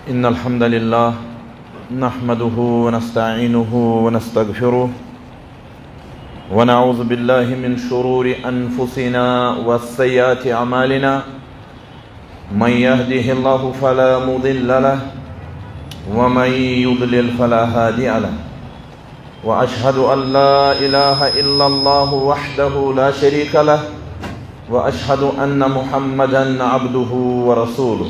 إن الحمد لله نحمده ونستعينه ونستغفره ونعوذ بالله من شرور أنفسنا وسيئات أعمالنا من يهده الله فلا مضل له ومن يضلل فلا هادي له وأشهد أن لا إله إلا الله وحده لا شريك له وأشهد أن محمدا عبده ورسوله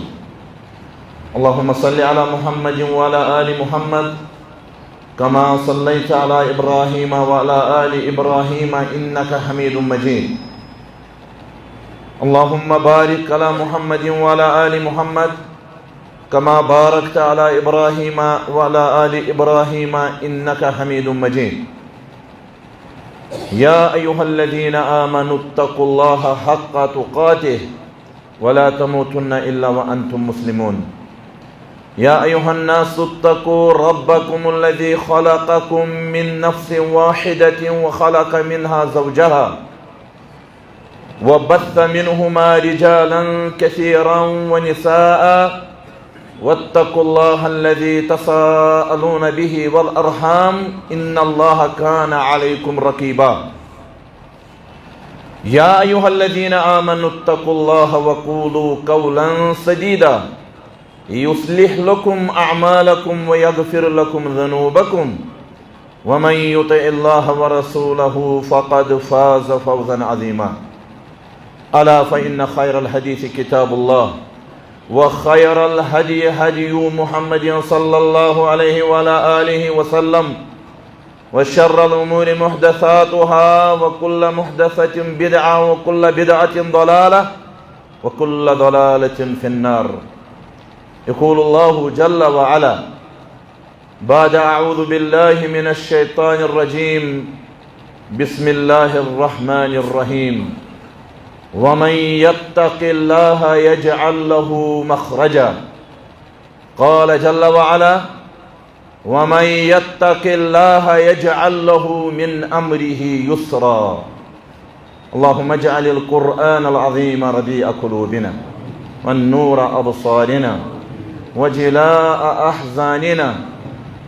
اللهم صل على محمد وعلى آل محمد كما صليت على إبراهيم وعلى آل إبراهيم إنك حميد مجيد اللهم بارك على محمد وعلى آل محمد كما باركت على إبراهيم وعلى آل إبراهيم إنك حميد مجيد يا أيها الذين آمنوا اتقوا الله حق تقاته ولا تموتن إلا وأنتم مسلمون يا أيها الناس اتقوا ربكم الذي خلقكم من نفس واحدة وخلق منها زوجها وبث منهما رجالا كثيرا ونساء واتقوا الله الذي تساءلون به والأرحام إن الله كان عليكم رقيبا يا أيها الذين آمنوا اتقوا الله وقولوا قولا سديدا يصلح لكم أعمالكم ويغفر لكم ذنوبكم ومن يطع الله ورسوله فقد فاز فوزا عظيما ألا فإن خير الحديث كتاب الله وخير الهدي هدي محمد صلى الله عليه وعلى آله وسلم وشر الأمور محدثاتها وكل محدثة بدعة وكل بدعة ضلالة وكل ضلالة في النار يقول الله جل وعلا بعد أعوذ بالله من الشيطان الرجيم بسم الله الرحمن الرحيم ومن يتق الله يجعل له مخرجا قال جل وعلا ومن يتق الله يجعل له من أمره يسرا اللهم اجعل القرآن العظيم ربيع قلوبنا والنور أبصارنا وجلاء أحزاننا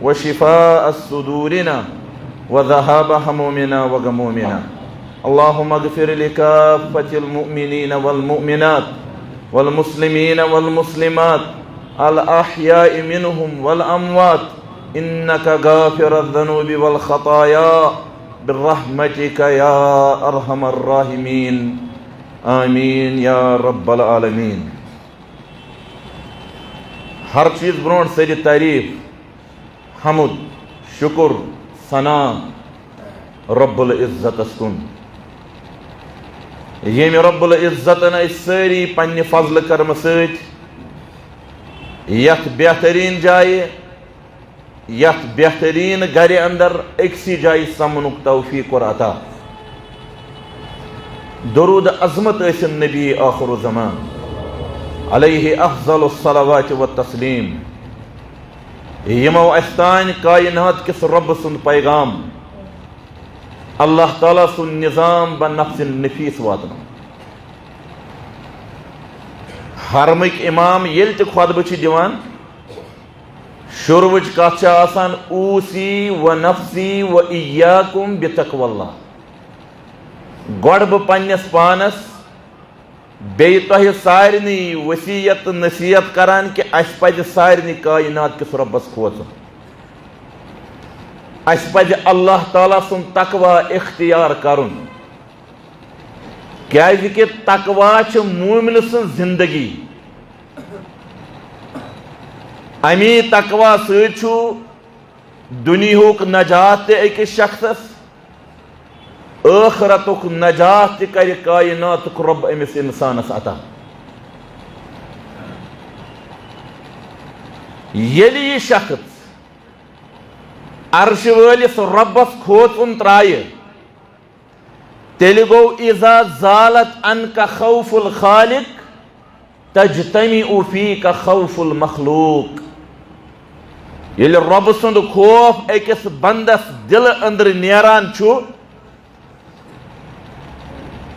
وشفاء صدورنا وذهاب همومنا وغمومنا اللهم اغفر لكافة المؤمنين والمؤمنات والمسلمين والمسلمات الأحياء منهم والأموات إنك غافر الذنوب والخطايا برحمتك يا أرحم الراحمين آمین یا رب العالمین ہر چیز برونٹ ساری تعریف حمد شکر ثنا رب العزت کن یم رب العزت ساری پنہ فضل کرم ست یت بہترین جائے یت بہترین گھر اندر اکسی جائے سمنک توفیق اور عطا درود عظمت ٲسِن نبی آخر الزمان علیہ افضل الصلوات والتسلیم یمو استان کائنات کس رب سن پیغام اللہ تعالیٰ سن نظام بنفس نفیس واتن حرمک امام یل تہ خطبہ چھ دیوان شروعچ کتھ چھ آسان اوسی و نفسی و ایاکم بتقوی اللہ گوڑ بہ پنس پانس بیٚیہِ تۄہہِ سارنٕے وصیت تہٕ نصیحت کران کہ اس پزِ سارنٕے کائنات کس ربس کھوژُن اس پزِ اللہ تعالیٰ سُنٛد تقوا اختیار کرُن کیازِ کہ تقوا چھِ مومن سٕنٛز زندگی امی تقوا سۭتۍ چھُ دُنیہُک نجات تہِ أکِس شخصس ٲخرتُک نجات تہِ کرِ کائناتُک رب أمِس اِنسانس عطا ییٚلہِ یہِ شخص عرشہِ وٲلِس رۄبس کھوژُن ترایہِ تیٚلہِ گوٚو اِذا زالت عنکَ خوف الخالق تجتمع فیٖکَ خوف المخلوق ییٚلہِ رۄبہٕ سُنٛد خوف أکِس بندس دِلہٕ أنٛدرٕ نیران چھُ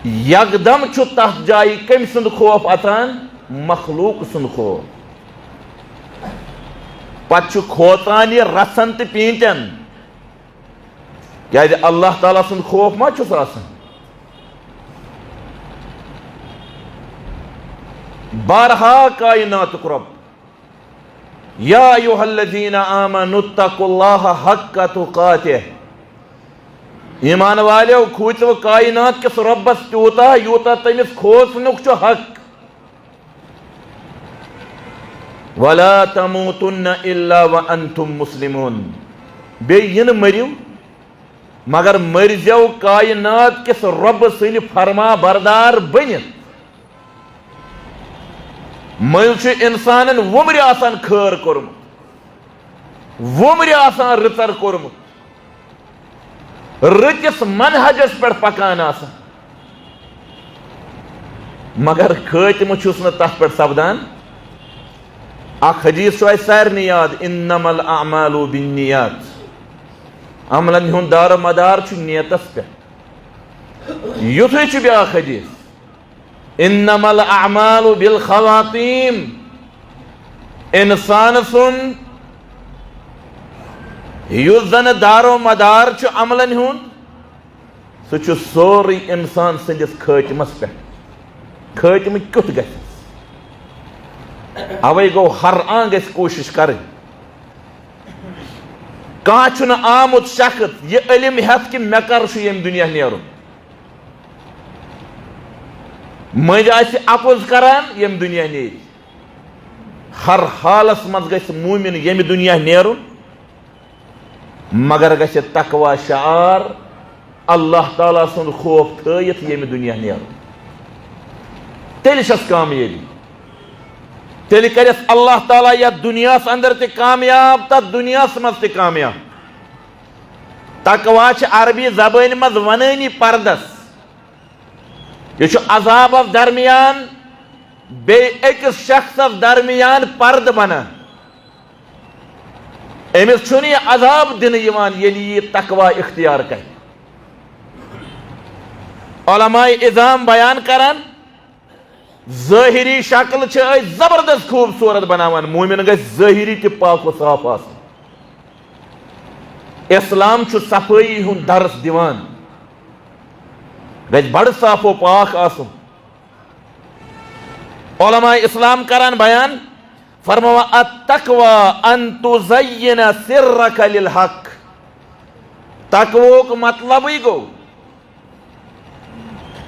یکدم چھُ تتھ جایہِ کٔمۍ سُنٛد خوف اژان مخلوق سُنٛد خوف پتہ کھوتان یہ رسن تو پینتن کیا اللہ تعالیٰ سن خوف ما چھس آسان بارہا کائنات رب یا ایوہ الذین آمنوا اتقوا اللہ حق تقاتہ ایمان والیو کھوتو کائنات کس ربس تیوتا یوتا تمس کھوسنک چھو حق وَلَا تَمُوتُنَّ إِلَّا وَأَنْتُمْ مُسْلِمُونَ بیٚیہِ مٔرِو مگر مرزیو کائنات کس رب سن فرما بردار بنت مل انسان ومر آسان خیر کورمت ومر آسان رتر کورمت رتس منہجس پہ پکان آسان مگر خاتمہ چھس نہ تتھ پہ سپدان اخ حدیث چھُ اسہِ سارنٕے یاد انما الاعمال بالنیات عملن ہُنٛد دار مدار چھُ نیتس پہ یُتھُے چھُ بیاکھ حدیث انما الاعمال بالخواتیم انسان سن یُس زن دارو مدار چھُ عملن ہُنٛد سُہ چھُ سورُے انسان سٕنٛدِس خٲتمس پہ خٲتمہٕ کیُتھ گژھِ اوے گو ہر آن گژھِ کوشش کرٕنۍ کانٛہہ چھُنہٕ آمُت شخص یہِ علم ہٮ۪تھ کہِ مےٚ کر چھُ ییٚمہِ دُنیا نیرُن مٔنٛزۍ آسہِ اپُز کران ییٚمہِ دُنیا نیرِ ہر حالس منٛز گژھِ موٗمِن ییٚمہِ دُنیا نیرُن مگر گژھِ تقوا شعار اللہ تعالیٰ سُنٛد خوف تھٲیِتھ ییٚمہِ دُنیا نیرُن تیٚلہِ چھس کامیٲبی تیٚلہِ کرٮ۪س اللہ تعالیٰ یتھ دُنیاہس اندر تہِ کامیاب تتھ دُنیاہس منٛز تہِ کامیاب تقوا چھِ عربی زبٲنۍ منٛز ونٲنی پردس یہ چھُ عذابس درمیان بیٚیہِ أکِس شخصس درمیان پردٕ بنان أمِس چھُنہٕ یہِ عذاب دِنہٕ یِوان ییٚلہِ یہِ تقوا اختیار کرِ علماء اِظام بیان کران ظٲہری شکل چھِ أسۍ زبردست خوٗبصوٗرت بناوان موٗمِن گژھِ ظٲہری تہِ پاک و صاف آسُن اسلام چھُ صفٲیی ہُنٛد درس دِوان گژھِ بڑٕ صاف و پاک آسُن علماء اسلام کران بیان فرماوان التقوى ان تزین سرک للحق تقویُک مطلبٕے گوٚو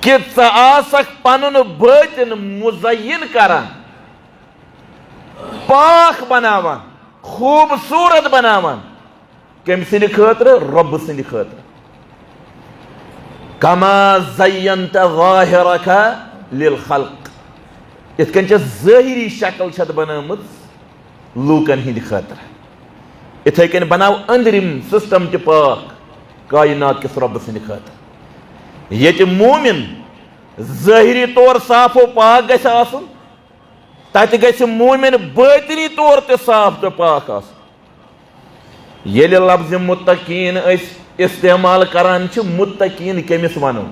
کہ ژٕ آسکھ پنُن بٲطِن مُزین کران پاک بناوان خوٗبصوٗرت بناوان کٔمۍ سٕنٛدِ خٲطرٕ رۄبہٕ سٕنٛدِ خٲطرٕ کما زینت ظاہرک للخلق یِتھ کٔنۍ چھِ ظٲہری شکل چھتھ بنٲمٕژ لوٗکن ہٕنٛدِ خٲطرٕ یِتھٕے کٔنۍ بناو أنٛدرِم سسٹم تہِ پاک کائنات کِس رۄبہٕ سٕنٛدِ خٲطرٕ ییٚتہِ موٗمِن ظٲہری طور صاف و پاک گژھِ آسُن تتہِ گژھِ موٗمِن بٲطنی طور تہِ صاف تہٕ پاک آسُن ییٚلہِ لفظِ متقیٖن أسۍ استعمال کران چھِ متقیٖن کٔمِس ونو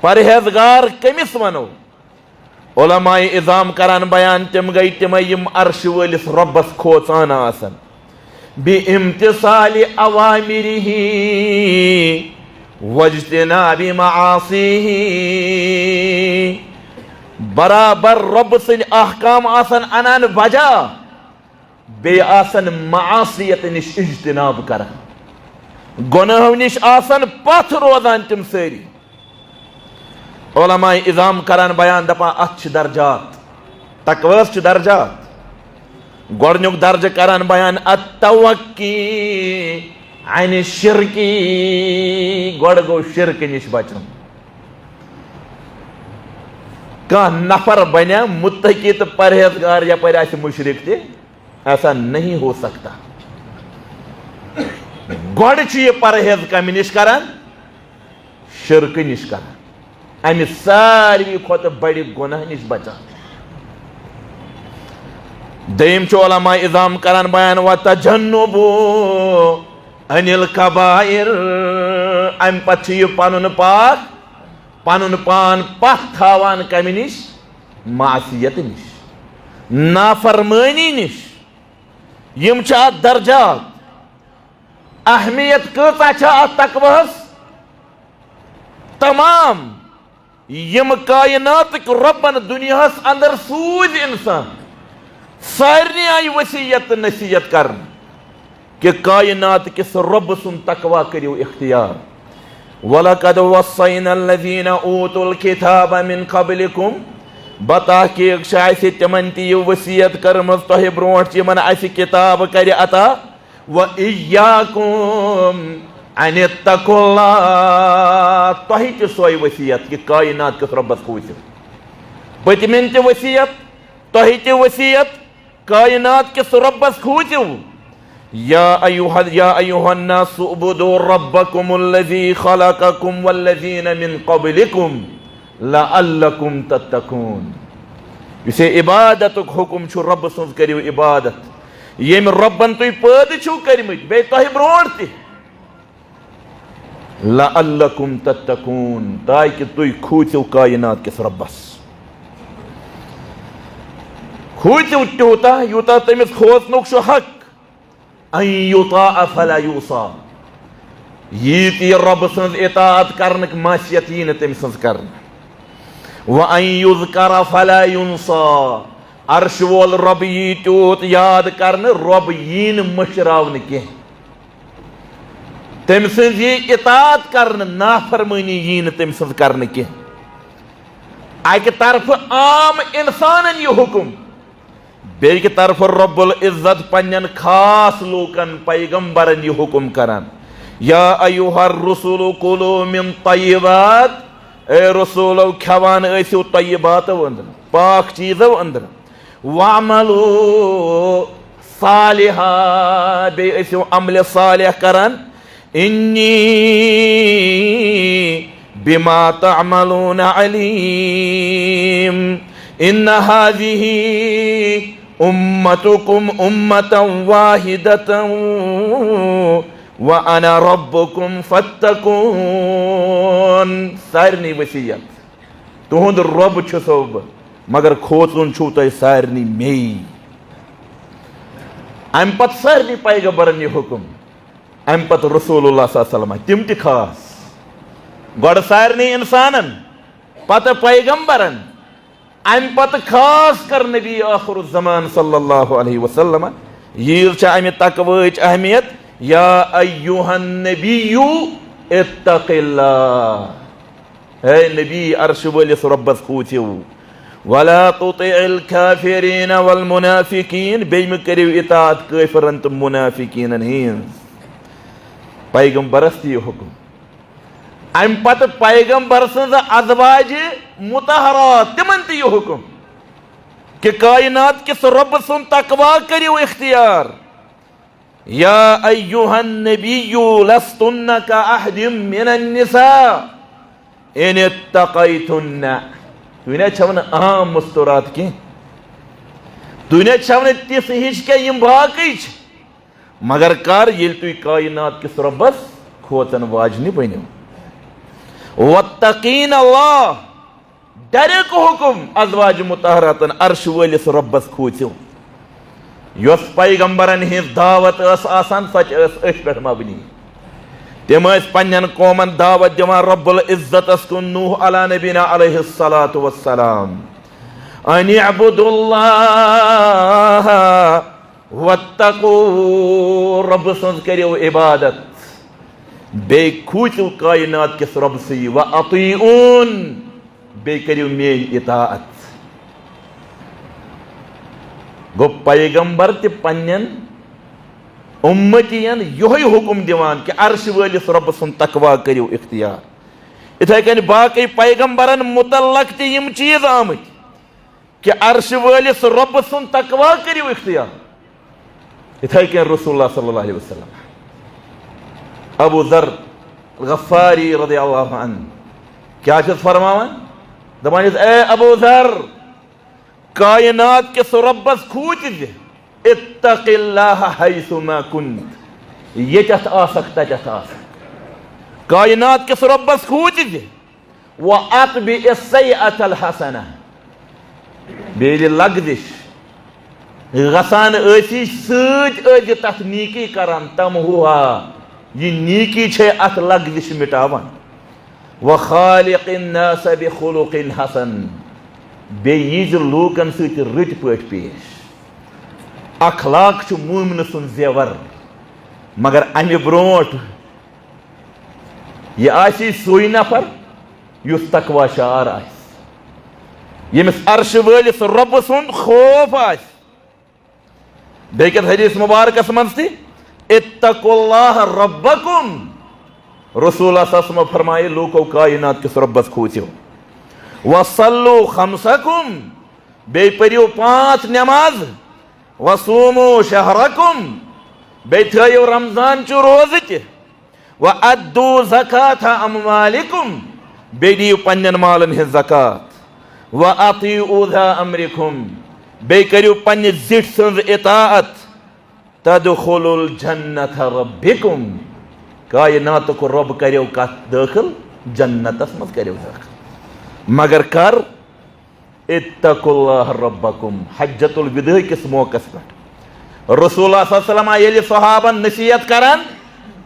پرہیزگار کٔمِس ونو علماء اِظام کران بیان تِم گٔے تِمے یِم عرشہِ وٲلِس رۄبس کھوژان آسن بِامتثالِ اوامرِہ واجتناب معاصیہ برابر رب سٕنٛدۍ احکام آسن انان بجا بیٚیہِ آسن معاصیت نِش اجتناب کران گۄناہو نِش آسن پتھ روزان تِم سٲری علماء اِظام کران بیان دپان اتھ چھِ درجات تقواہس چھِ درجات گۄڈنیُک درجہٕ کران بیان التوقی عن الشرکی گۄڈٕ گوٚو شرکہٕ نِش بچُن کانٛہہ نفر بنیا متقی تہٕ پرہیزگار یپٲرۍ آسہِ مُشرِک تہِ ایسا نہیں ہو سکتا گۄڈٕ چھُ یہِ پرہیز کمہِ نِش کران شرکہٕ نِش کران امہِ ساروی کھۄتہٕ بڑِ گۄناہ نِش بچان دوٚیِم چھُ علماء اِظام کران بیان وتجنب عن الکبائر امہِ پتہٕ چھُ یہِ پنُن پنُن پان پتھ تھاوان کمہِ نِش معصیت نِش نافرمٲنی نِش یم چھ ات درجات اہمیت کۭژاہ چھ ات تقواہس تمام یم کائناتک ربن دنیاہس اندر سوز انسان سارنی آئی وصیت نصیحت کرن کہ کائنات کس رب سن تقوی کریو اختیار وَلَقَدْ وَصَّيْنَا الَّذِينَ أُوتُوا الْكِتَابَ مِنْ قَبْلِكُمْ بتحقیق چھ اسہِ تمن تہِ یہِ وصیت کٔرمٕژ تۄہہِ برونٛٹھ یِمن اسہِ کِتاب کرِ عطا وَإِيَّاكُمْ أَنِ اتَّقُوا اللَّهَ تۄہہِ تہِ سۄے وصیت کہ کائنات کِس رۄبس کھوٗژِو پٔتمٮ۪ن تہِ وصیت تۄہہِ تہِ وصیت کائنات کِس رۄبس کھوٗژِو یا ایُہا الناس اعبدوا ربکم الذی خلقکم والذین من قبلکم لعلکم تتقون اس عبادتک حکم چھُ رب سنز کریو عبادت ییٚمہِ ربن تُہۍ پٲدٕ چھِو کٔرمٕتۍ بیٚیہِ تۄہہِ برونٛٹھ تہِ لعلکم تتقون تاکہِ تُہۍ کھوٗژِو کائنات کِس ربس کھوٗژِو تیوٗتاہ یوٗتاہ تٔمِس کھوژنُک چھُ حق ان یطاع فلا یوصى ییٖتی رب سٕنٛز اطاعت کرنٕکۍ معصیت یی نہٕ تٔمۍ سٕنٛز کرنہٕ وان یذکر فلا ینسى عرش وول رب یی تیوٗت یاد کرنہٕ رب یی نہٕ مٔشراونہٕ کینٛہہ تٔمۍ سٕنٛز یی اطاعت کرنہٕ نافرمٲنی یی نہٕ تٔمۍ سٕنٛز کرنہٕ کینٛہہ اکہِ طرفہٕ عام انسانن یہِ حکم بیٚکہِ طرفہٕ رب العزت پننٮ۪ن خاص لوٗکن پیغمبرن یہِ حکم کران یا ایُہا الرسول کُلوٗ من طیبات اے رسولو کھٮ۪وان ٲسِو طیباتو أنٛدرٕ پاک چیٖزو أنٛدرٕ وعملوٗ صالحا بیٚیہِ ٲسِو عملہِ صالح کران انی بما تعملون علیم ان هذه امتكم امة واحدة وانا ربكم فاتقون سارنی وصیت تہنٛد رب چھُسو بہٕ مگر کھوژُن چھُو تۄہہِ سارنی مے امہِ پتہٕ سارنی پیغمبرن یہِ حکم امہِ پتہٕ رسول اللہ صلی اللہ علیہ وسلم تِم تہِ خاص گۄڈٕ سارنی انسانن پتہٕ پیغمبرن امہِ پتہٕ خاص کر نبی آخر الزمان صلی اللہ علیہ وسلم ییٖژ چھِ امہِ تقوٲہٕچ اہمیت یا ایُہا النبی اتق اللہ اے نبی عرش وٲلِس رۄبس کھوٗژِو ولا تطع الکافرین والمنافقین بیٚیہِ مہٕ کٔرِو اطاعت کٲفرن تہٕ منافقیٖنن ہِنٛز پیغمبرس تہِ یہِ حکم امہِ پتہٕ پیغمبر سٕنٛز ازواجہِ مطہرات تِمن تہِ یہِ حکم کہ کائنات کِس رۄب سُنٛد تقوا کٔرِو اختیار یا ایُہا النبی لستن کاحد من النساء ان اتقیتن تُہۍ نہ چھو نہٕ عام مستورات کینٛہہ تُہۍ نہ چھو نہٕ تِژھ ہِش کینٛہہ یِم باقٕے چھِ مگر کر ییٚلہِ تُہۍ کائنات کِس رۄبس کھوژن واجنہِ بٔنِو واتقین اللہ ڈریک حکم ازواج مطہراتن عرش وٲلِس رۄبس کھوٗژِو یۄس پیغمبرن ہٕنٛز دعوت ٲس آسان سۄ تہِ ٲس أتھۍ پٮ۪ٹھ مبنی تِم ٲسۍ پننٮ۪ن قومن دعوت دِوان رب العزتس کُن نوح علیٰ نبینا علیہ الصلاۃ والسلام ان اعبدوا اللہ واتقوا رب سٕنٛز کٔرِو عبادت بیٚیہِ کھوٗژِو کائنات کِس رۄبسٕے وَأَطِیعوٗن بیٚیہِ کٔرِو میٲنۍ اطاعت گوٚو پیغمبر تہِ پننٮ۪ن اُمتین یِہوے حکم دِوان کہ عرش وٲلِس رۄب سُنٛد تقوا کٔرِو اختیار یِتھے کٔنۍ باقٕے پیغمبرن متعلق تہِ یِم چیٖز آمٕتۍ کہ عرش وٲلِس رۄب سُنٛد تقوا کٔرِو اختیار یِتھے کٔنۍ رسول اللہ صلی اللہ علیہ وسلم ابو ذر غفاری رضی اللہ عنہ کیا چھُس فرماوان دپان چھُس اے ابو ذر کائنات کِس رۄبس کھوٗژِ زِ اتق اللہ حیثما کنت ییٚتٮ۪تھ آسکھ تتٮ۪تھ آسکھ کائنات کِس رۄبس کھوٗژِ زِ واتبع السیئۃ الحسنہ بیٚیہِ ییٚلہِ لگزش غسان ٲسی سۭتۍ ٲسۍ تتھ نیکی کران تمہوہا یہ نیکی چھے اتھ لغزش مٹاوان وخالق الناس بخلق حسن بیٚیہِ ییٖزِ لوٗکن سۭتۍ رٕتۍ پٲٹھۍ پیش اخلاق چھُ مومنہٕ سُنٛد زیور مگر امہِ برونٛٹھ یہِ آسی سُے نفر یُس تقوا شعار آسہِ ییٚمِس عرشہٕ وٲلِس رۄبہٕ سُنٛد خوف آسہِ بیٚکِس حدیث مبارکس منٛز تہِ اتقوا اللہ ربکم رسول اللہ صلی اللہ علیہ وسلم فرمائے لوکو کائنات کس ربس کھوژِو وصلو خمسکم بیٚیہِ پٔرِو 5 نٮ۪ماز وصومو شہرکم بیٚیہِ تھٲیِو رمضان چہِ روزٕ تہِ وَأَدُّوا زَكَاةَ أَمْوَالِكُمْ بیٚیہِ دِیِو پننٮ۪ن مالن ہٕنٛز زکات وَأَطِیعُوا ذَا أَمْرِكُمْ بیٚیہِ کٔرِو پننہِ زِٹھۍ سٕنٛز اطاعت تَدْخُلُوا الْجَنَّةَ رَبِّكُمْ کائناتُک رۄب کریو کتھ دٲخل جنتس منٛز کریو دٲخل مگر کر اتقوا اللہ ربکم حجۃ الوداع کس موقعس پٮ۪ٹھ رسول اللہ صلی اللہ علیہ وسلم ییٚلہِ صحابن نصیحت کران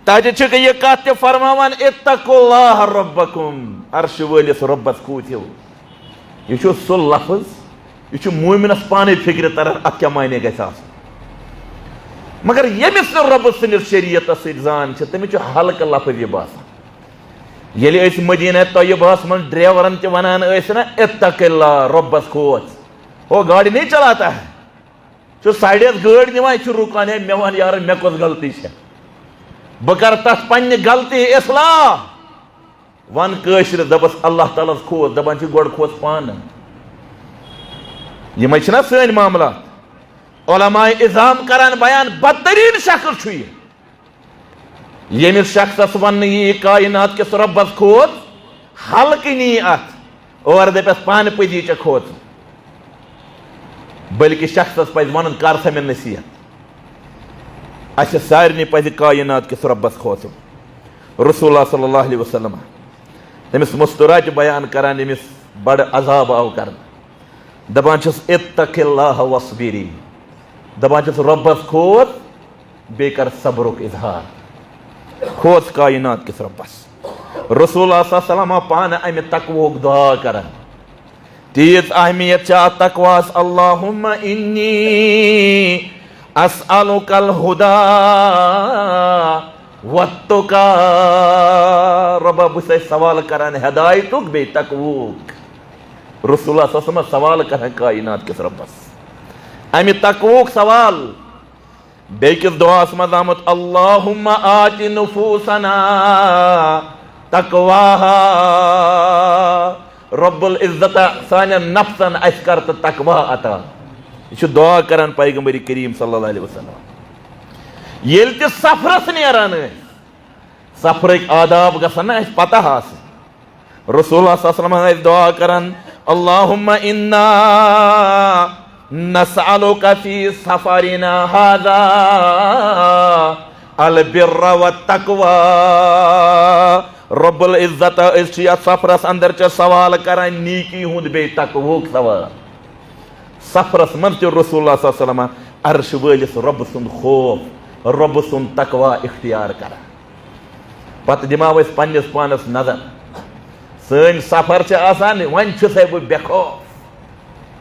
تتہِ چھُکھ یہِ کتھ تہِ فرماوان اتقوا اللہ ربکم عرشہٕ وٲلِس رۄبس کھوژِو یہِ چھُ سُہ لفظ یہ مومنس پانے فکر تران ات کیا معنی گژھِ آسُن مگر ییٚمِس نہٕ رۄبہٕ سٕنٛدِس شریعتس سۭتۍ زان چھِ تٔمِس چھُ ہلکہٕ لفظ یہِ باسان ییٚلہِ أسۍ مدیٖنہ طیبہس منٛز ڈرایورن تہِ ونان ٲسۍ نا اتق اللہ رۄبس کھوژ وہ گاڑی نہیں چلاتا ہے چھُ سایڈس گٲڑۍ نِوان یہِ چھُ رُکان ہے مےٚ ون یارٕ مےٚ کۄس غلطی چھےٚ بہٕ کرٕ تتھ پننہِ غلطی اصلاح ون کٲشرِس دپس اللہ تعالیٰ ہس کھوژ دپان چھِ گۄڈٕ کھوژ پانہٕ یِمے چھِنا سٲنۍ معاملات علماء اِظام کران بیان بدترین شخص چھُ یہِ ییٚمِس شخصس وننہٕ یی کائنات کِس رۄبس کھوژ ہلکہٕ نی اتھ اورٕ دپٮ۪س پانہٕ پٔزی ژےٚ کھوژُن بلکہِ شخصس پزِ ونُن کر سا مےٚ نصیحت اسہِ سارنٕے پزِ کائنات کِس رۄبس کھوژُن رسول اللہ صلی اللہ علیہ وسلم تٔمِس مُستوراتہِ بیان کران ییٚمِس بڑٕ عذاب آو کرنہٕ دپان چھُس اتق اللہ وصبری دپان چھُس رۄبس کھوژ بیٚیہِ کر صبرُک اظہار کھوژ کائنات کِس رۄبس رسول اللہ صلی اللہ علیہ وسلم پانہٕ امہِ تقوہُک دعا کران تیٖژ اہمیت چھِ اتھ تقواہس اللہُمہ انی اسألُک الہدیٰ والتقیٰ رۄبا بہٕ چھُسے سوال کران ہدایتُک بیٚیہِ تقوہُک رسول اللہ صلی اللہ علیہ وسلم سوال کران کائنات کِس رۄبس امہِ تقوہُک سوال بیٚکِس دعاہس منٛز آمُت اللہُمہ آتِ نفوٗسنا تقواہا رۄب العزتہ سانٮ۪ن نفسن اسہِ کر تہٕ تقوا عطا یہِ چھُ دعا کران پیغمبر کریم صلی اللہ علیہ وسلم ییٚلہِ تہِ سفرس نیران ٲسۍ سفرٕکۍ آداب گژھن نا اسہِ پتہ آسٕنۍ رسول اللہ صلی اللہ علیہ وسلم ٲسۍ دعا کران اللہُمہ انا نسألُک فی سفرنا ھذا البر والتقویٰ رۄب العزتہ أسۍ چھِ یتھ سفرس اندر ژےٚ سوال کران نیکی ہُنٛد بیٚیہِ تقوہُک سوال سفرس منٛز تہِ رسول اللہ صلی اللہ علیہ وسلم عرشہٕ وٲلِس رۄبہٕ سُنٛد خوف رۄبہٕ سُنٛد تقوا اختیار کران پتہٕ دِماو أسۍ پننِس پانس نظر سٲنۍ سفر چھِ آسان وۄنۍ چھُسے بہٕ بے خوف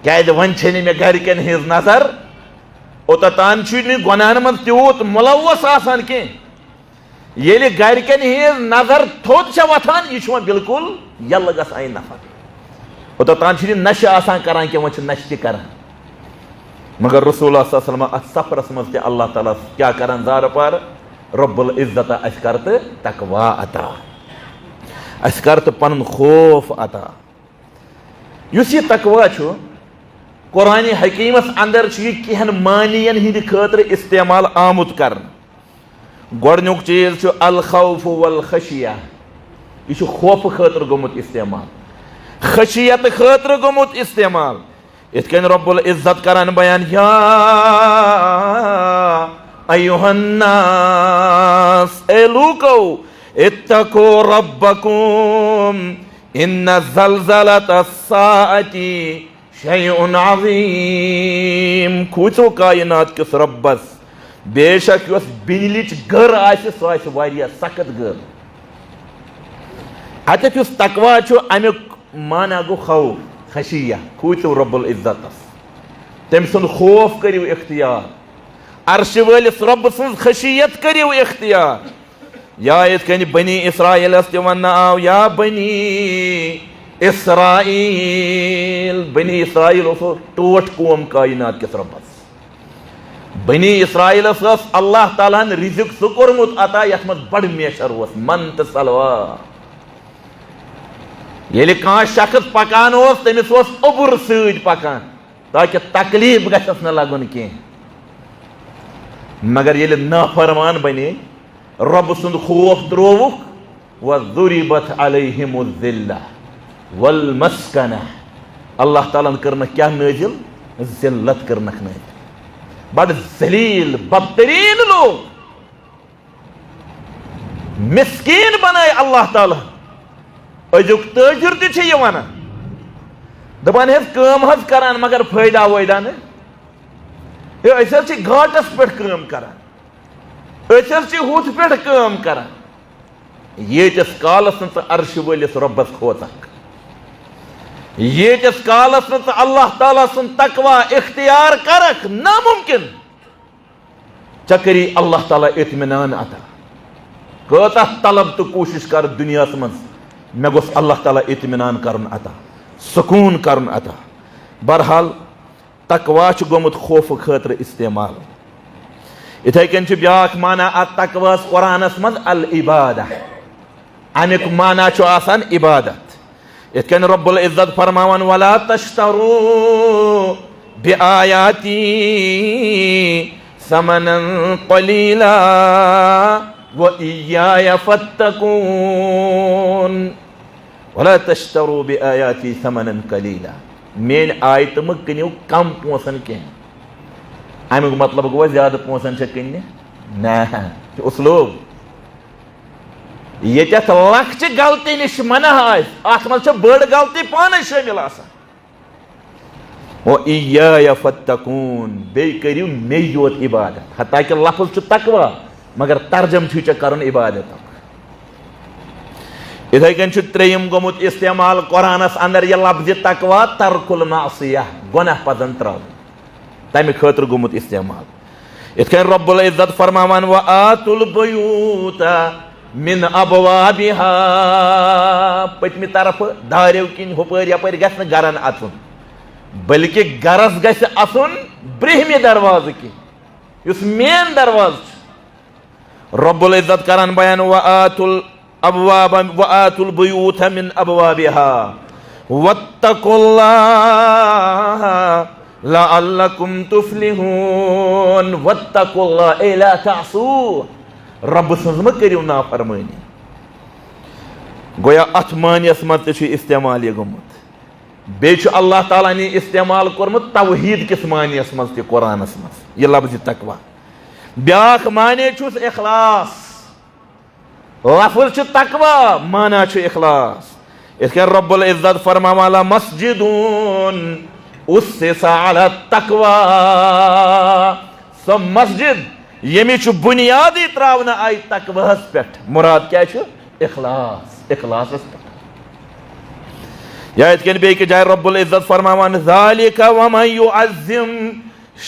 کیازِ وۄنۍ چھے نہٕ مےٚ گرِکٮ۪ن ہٕنٛز نظر اوٚتتام چھُ نہٕ گۄنہن منٛز تیوٗت مُلوث آسان کینٛہہ ییٚلہِ گرِکٮ۪ن ہٕنٛز نظر تھوٚد چھےٚ وۄتھان یہِ چھُ وۄنۍ بالکُل یلہٕ گژھان یہِ نفر اوٚتتام چھُ نہٕ نشہٕ آسان کران کینٛہہ وۄنۍ چھُ نشہٕ تہِ کران مگر رسول اللہ صلی اللہ علیہ وسلم اتھ سفرس منٛز تہِ اللہ تعالیٰ کیٛاہ کران زارٕ پارٕ رۄب العزتہ اسہِ کر تہٕ تقوا عطا اسہِ کر تہٕ پنُن خوف عطا یُس یہِ تقوا چھُ قرآنِ حکیٖمس اندر چھُ یہِ کینٛہن معنین ہٕنٛدِ خٲطرٕ استعمال آمُت کرنہٕ گۄڈنیُک چیٖز چھُ الخوف والخشیہ یہِ چھُ خوفہٕ خٲطرٕ گوٚمُت استعمال خشیت خٲطرٕ گوٚمُت استعمال یِتھ کٔنۍ رۄب العزت کران بیان یا ایُہا الناس اے لوٗکو اتقوا ربکم ان زلزلۃ الساعۃ شیء عظیم کھوژو کائنات کس ربس بے شک یس بجلچ گر آسہ سہ آسہ واریاہ سخت گر اتھ یس تقوا امیک مانا گو خوف خشیہ کھوژو رب العزتس تم سن خوف کریو اختیار عرش وٲلِس رب سن خشیت کریو اختیار یا یِتھ کٔنۍ بنی اسرائیلس تہِ وننہٕ آو یا بنی اسرائیل بنی اسرائیل اوس ٹوٹھ قوم کائنات کس ربس بنی اسرائیلس ٲس اللہ تعالیٰ ہن رزق سُہ کوٚرمُت عطا یتھ منٛز بڑٕ میچھر اوس من تہٕ سلوا ییٚلہِ کانٛہہ شخص پکان اوس تٔمِس اوس اوٚبُر سۭتۍ پکان تاکہ تکلیف گژھس نہٕ لگُن کینٛہہ مگر ییٚلہِ نافرمان بنے رب سُنٛد خوف ترٛووُکھ وَضُرِبَتْ عَلَيْهِمُ الذِّلَّةُ وَالْمَسْكَنَةُ اللہ تعالیٰ ہن کٔرنکھ کیٛاہ نٲزِل ذلت کٔرنکھ نٲزِل بڑٕ ذلیل بدتریٖن لوگ مسکیٖن بنٲے اللہ تعالیٰ أزیُک تٲجر تہِ چھِ یہِ ونان دپان حظ کٲم حظ کران مگر فٲیدہ وٲیدہ نہٕ ہے أسۍ حظ چھِ گھاٹس پٮ۪ٹھ کٲم کران أسۍ حظ چھِ ہُتھ پٮ۪ٹھ کٲم کران ییٖتِس کالس نہٕ ژٕ عرشہِ وٲلِس رۄبس کھوژکھ ییٖتِس کالس نہٕ ژٕ اللہ تعالیٰ سُنٛد تقوا اختیار کرکھ ناممکن ژےٚ کری اللہ تعالیٰ اطمینان عطا کۭژاہ طلب تہٕ کوٗشش کر دُنیاہس منٛز مےٚ گوٚژھ اللہ تعالیٰ اطمینان کرُن عطا سکوٗن کرُن عطا بہرحال تقوا چھُ گوٚمُت خوفہٕ خٲطرٕ استعمال یِتھے کٔنۍ چھُ بیاکھ مانا اتھ تقواہس قرآنس منٛز العبادہ امیُک مانا چھُ آسان عبادت یِتھ کٔنۍ رب العزت فرماوان ولا تشتروا بآیاتی ثمنا قلیلا وإیایا فاتقون ولا تشتروا بآیاتی ثمنا قلیلا میٲنۍ آیتہٕ مہٕ کٕنِو کم پونٛسن کینٛہہ امیُک مطلب گوٚوا زیادٕ پونٛسن چھےٚ کٕننہِ نہ یہِ اُسلوٗب ییٚتٮ۪تھ لۄکچہِ غلطی نِش منع آسہِ اتھ منٛز چھےٚ بٔڑ غلطی پانے شٲمِل آسان وإیایا فاتقون بیٚیہِ کٔرِو مےٚ یوت عبادت حتاکہِ لفظ چھُ تقوا مگر ترجم چھُے ژےٚ کرُن عبادتُک یِتھے کٔنۍ چھُ ترٛیٚیِم گوٚمُت استعمال قرآنس اندر یہِ لفظِ تقوا ترک المعصیہ گۄناہ پزن ترٛاوُن تمہِ خٲطرٕ گوٚمُت استعمال یِتھ کٔنۍ رب العزت فرماوان وآتوا البیوٗتَ من ابوابہا پٔتمہِ طرفہٕ داریو کِنۍ ہُپٲرۍ یپٲرۍ گژھِ نہٕ گرن اژُن بلکہِ گرس گژھِ اژُن برٛونٛہمہِ دروازٕ کِنۍ یُس مین دروازٕ چھُ رب العزت کران بیان وآتوا البیوٗتَ من ابوابہا واتقوا اللہ لعلکم تفلحون واتقوا اللہ اے لا تعصوہ رب سٕنٛز مہ کٔرِو نافرمٲنی گویا اتھ معنیس منٛز تہِ چھُ استعمال یہِ گوٚمُت بیٚیہِ چھُ اللہ تعالیٰ ہنٕے استعمال کوٚرمُت توحیٖد کِس معنیس منٛز تہِ قرآنس منٛز یہِ لفظِ تقوا بیاکھ معنی چھُس اخلاص لفظ چھُ تقوا مانا چھُ اخلاص یِتھ کٔنۍ رب العزت فرماوان لمسجدٌ أُسِّسَ علی التقوا سۄ مسجد ییٚمِچ بُنیادٕے ترٛاونہٕ آیہِ تقواہس پٮ۪ٹھ مُراد کیٛاہ چھُ اخلاص اخلاصس پٮ۪ٹھ یا یِتھ کٔنۍ بیٚیہِ جایہِ رب العزت فرماوان ذالِکَ وَمَن یُعَظِّم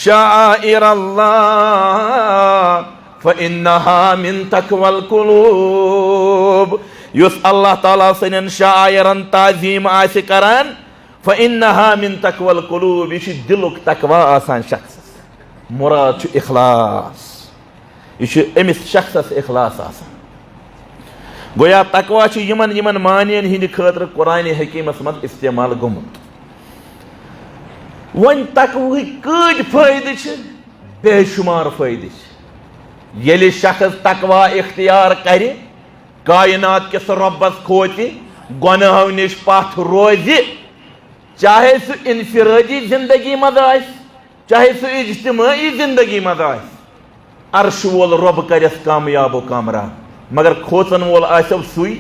شعائر اللہ فإنها من تقوى القلوب یُس اللہ تعالیٰ سٕنٛدٮ۪ن شاعرن تعظیٖم آسہِ کران فإنها من تقوى القلوب یہِ چھُ دِلُک تقوا آسان شخصس مُراد چھُ اخلاص یہِ چھُ أمِس شخصس اخلاص آسان گویا تقوا چھُ یِمن یِمن معنین ہٕنٛدِ خٲطرٕ قرآنِ حکیٖمس منٛز استعمال گوٚمُت وۄنۍ تقوہٕکۍ کۭتۍ فٲیدٕ چھِ بے شُمار فٲیدٕ چھِ ییٚلہِ شخص تقوا اختیار کرِ کائنات کِس رۄبس کھوژِ گۄناہو نِش پتھ روزِ چاہے سُہ انفرٲدی زندگی منٛز آسہِ چاہے سُہ اجتمٲعی زندگی منٛز آسہِ عرشہٕ وول رۄب کرٮ۪س کامیاب و کامران مگر کھوژن وول آسیو سُے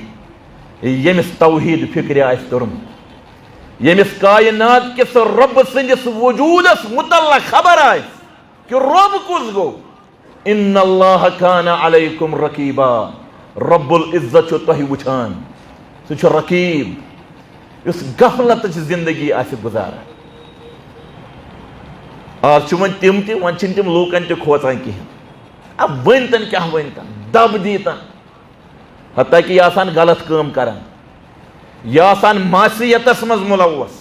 ییٚمِس توحیٖد فِکرِ آسہِ توٚرمُت یمس کائنات کس رب سندس وجودس متعلق خبر آئے کہ رب کس گو ان اللہ کان علیکم رقیبا رب العزت تہ وچھان سہ رقیب اس غفلت زندگی آس گزاران آج ون تم تم لوکن تہ کھوژان کہین اب ونتن کیا ونتن دب دیتن حتیٰ کہ یہ آسان غلط کام کران یہ آسان معصیتس مز ملوث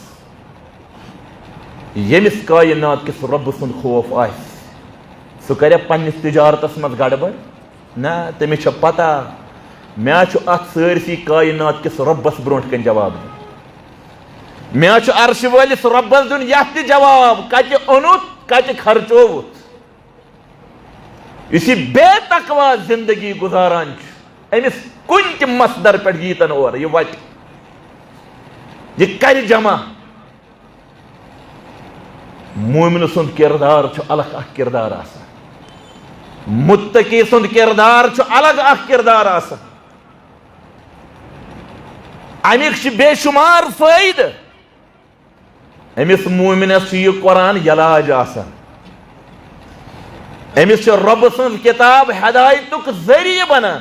یمس کائنات کس رب سن خوف آس سہ کرے پنس تجارتس مز گڑبڑ نا تمس پتہ مے ات سارسی کائنات کس ربس برونٹ کن جواب دین مے عرش ولس ربس دن یہ تہ جواب کتہ اونت کتہ خرچوت اس بے تقوی زندگی گزاران امس کن تہ مصدر پہ ییتن اور یہ وت یہ کر جمع مومن سند کردار الگ اخ کردار آسان متقی سند کردار الگ اخ کردار آسان امیک بے شمار فائدہ امس مومنس یہ قرآن یلاج آسان امس رب سند کتاب ہدایتک ذریعہ بنان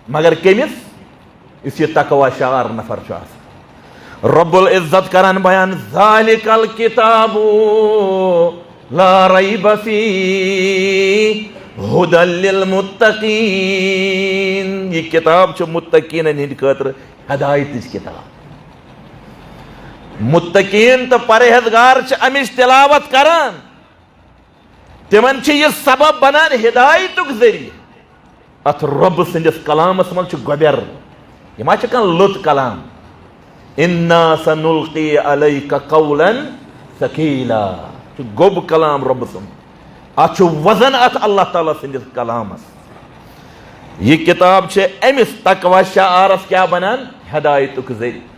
مگر کمس اس یہ تقوی شعار نفر آسان رب العزت کران بیان ذالک الکتاب لا ریب فیہ ھدی للمتقین یہ کتاب متقین ہند خاطر ہدایت کتاب متقین تو پرہیزگار امچ تلاوت کران تمن یہ سبب بنان ہدایتک ذریعہ ات رب سندس کلامس من گوبر یہ ما کان لط کلام انا سنلقی علیک قولا ثقیلا گوب کلام رب سن ات وزن ات اللہ تعالیٰ سندس کلامس یہ کتاب امس تقوی شعارس کیا بنان ہدایتک ذریعہ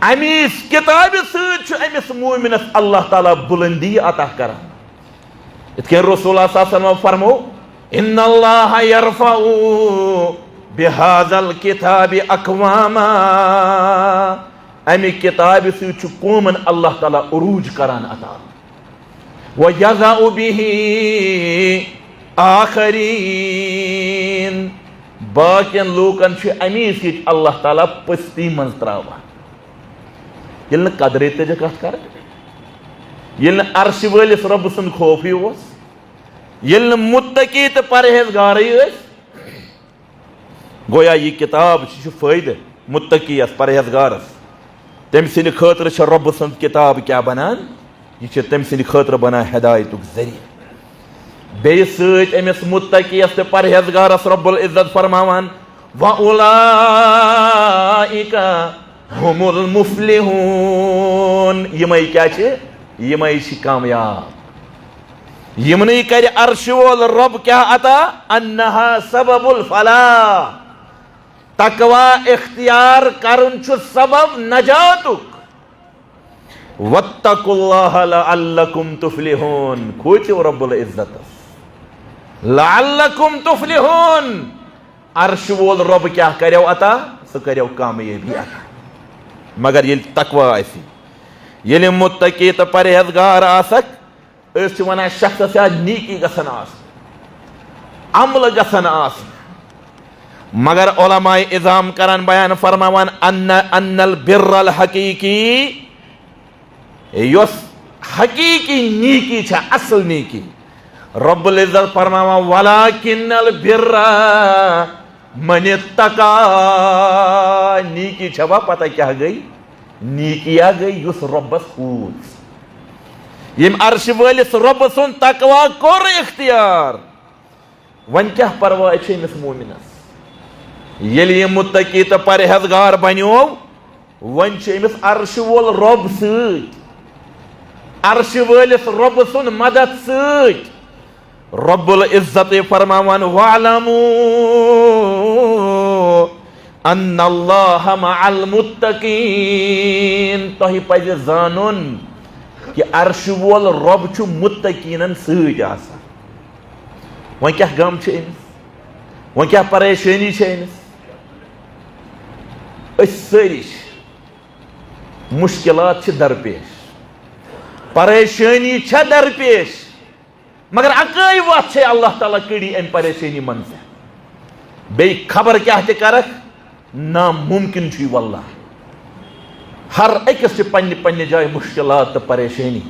امیس کتاب ست امس مومنس اللہ تعالیٰ بلندی عطا کران اتھ رسول اللہ صلی اللہ علیہ وسلم فرمو ان اللہ یرفع بہذا الکتاب اقواما امی کتاب ست قومن اللہ تعالیٰ عروج کران عطا ویضع به آخرین باقین لوکن امی ست اللہ تعالیٰ پستی من تراوان یل قدرے تجہ کت کر یل عرش ولس رب سن خوفی اس یل متقی تو پرہیزگاری گویا یہ کتاب فائدہ متقی اس پرہیزگارس تم سن خاطر رب سن کتاب کیا بنان یہ تم سن خاطر بنان ہدایتک ذریعہ بیس ست امس متقی اس پرہیزگارس رب العزت فرماوان وَأُولَئِكَ ہم المفلحون یمے کیا یمے کامیاب یمنی کر عرش وول رب کیا عطا انہا سبب الفلاح تقوی اختیار کرن سبب نجاتک واتقوا اللہ لعلکم تفلحون کھوچو رب العزت لعلکم تفلحون عرش وول رب کیا کرو عطا سہ کرو کامیابی عطا مگر یل تقوی آسی یل متقی تو پرہیزگار آسک اس ونان شخص سے نیکی گسن آس عمل گسن آس مگر علماء اظام کران بیان فرماوان ان البر الحقیقی یس حقیقی نیکی چھا اصل نیکی رب العزت فرماوان ولیکن البر من اتقا نیکی چھوا پتہ کیا گئی نیکی آ گئی یس ربس خوز یم عرش ولس رب سن تقوی کور اختیار ون کیا پرواہ چھ امس مومنس یل یہ متقی تو پرہیزگار بنیو ون چھ امس عرش وول رب ست عرش ولس رب سن مدد ست رب العزت فرماوان وَعْلَمُوا ان اللہ مع المتقین تہ پز زانن کہ عرش وول رب چھ متقینن ست آسان وۄنۍ کیٛاہ غم چھُ أمِس وۄنۍ کیٛاہ پریشٲنی چھِ أمِس أسۍ سٲری چھِ مشکلات درپیش پریشانی درپیش مگر اکائی وات اللہ تعالیٰ کڑی ام پریشانی من سے بی خبر کیا کرک ناممکن چھ واللہ ہر اکس پنہ جائے مشکلات تو پریشانی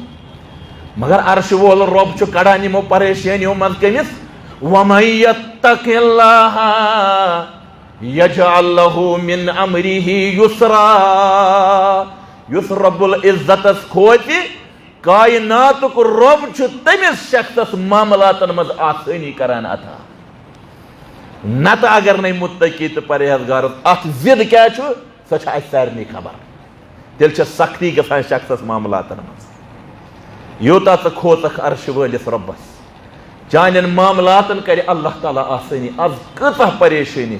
مگر عرش وول رب چھ کڑان یمو پریشانیوں من کمس وَمَن يَتَّقِ اللَّهَ يَجْعَلْ لَهُ مِنْ أَمْرِهِ يُسْرًا یس رب العزتس کھوتہ کائنات کو رب چھ تمس شخصس معاملاتن مز آسانی کران عطا نت اگر نہیں متقی تو پرہیزگار ات ضد کیا چھ سو چھ اس سارنی خبر تیل چھ سختی گژھان شخصس معاملاتن مز یوتا ژٕ کھوژکھ عرش وٲلِس رۄبس چانین معاملاتن کر اللہ تعالیٰ آسانی از کۭژاہ پریشانی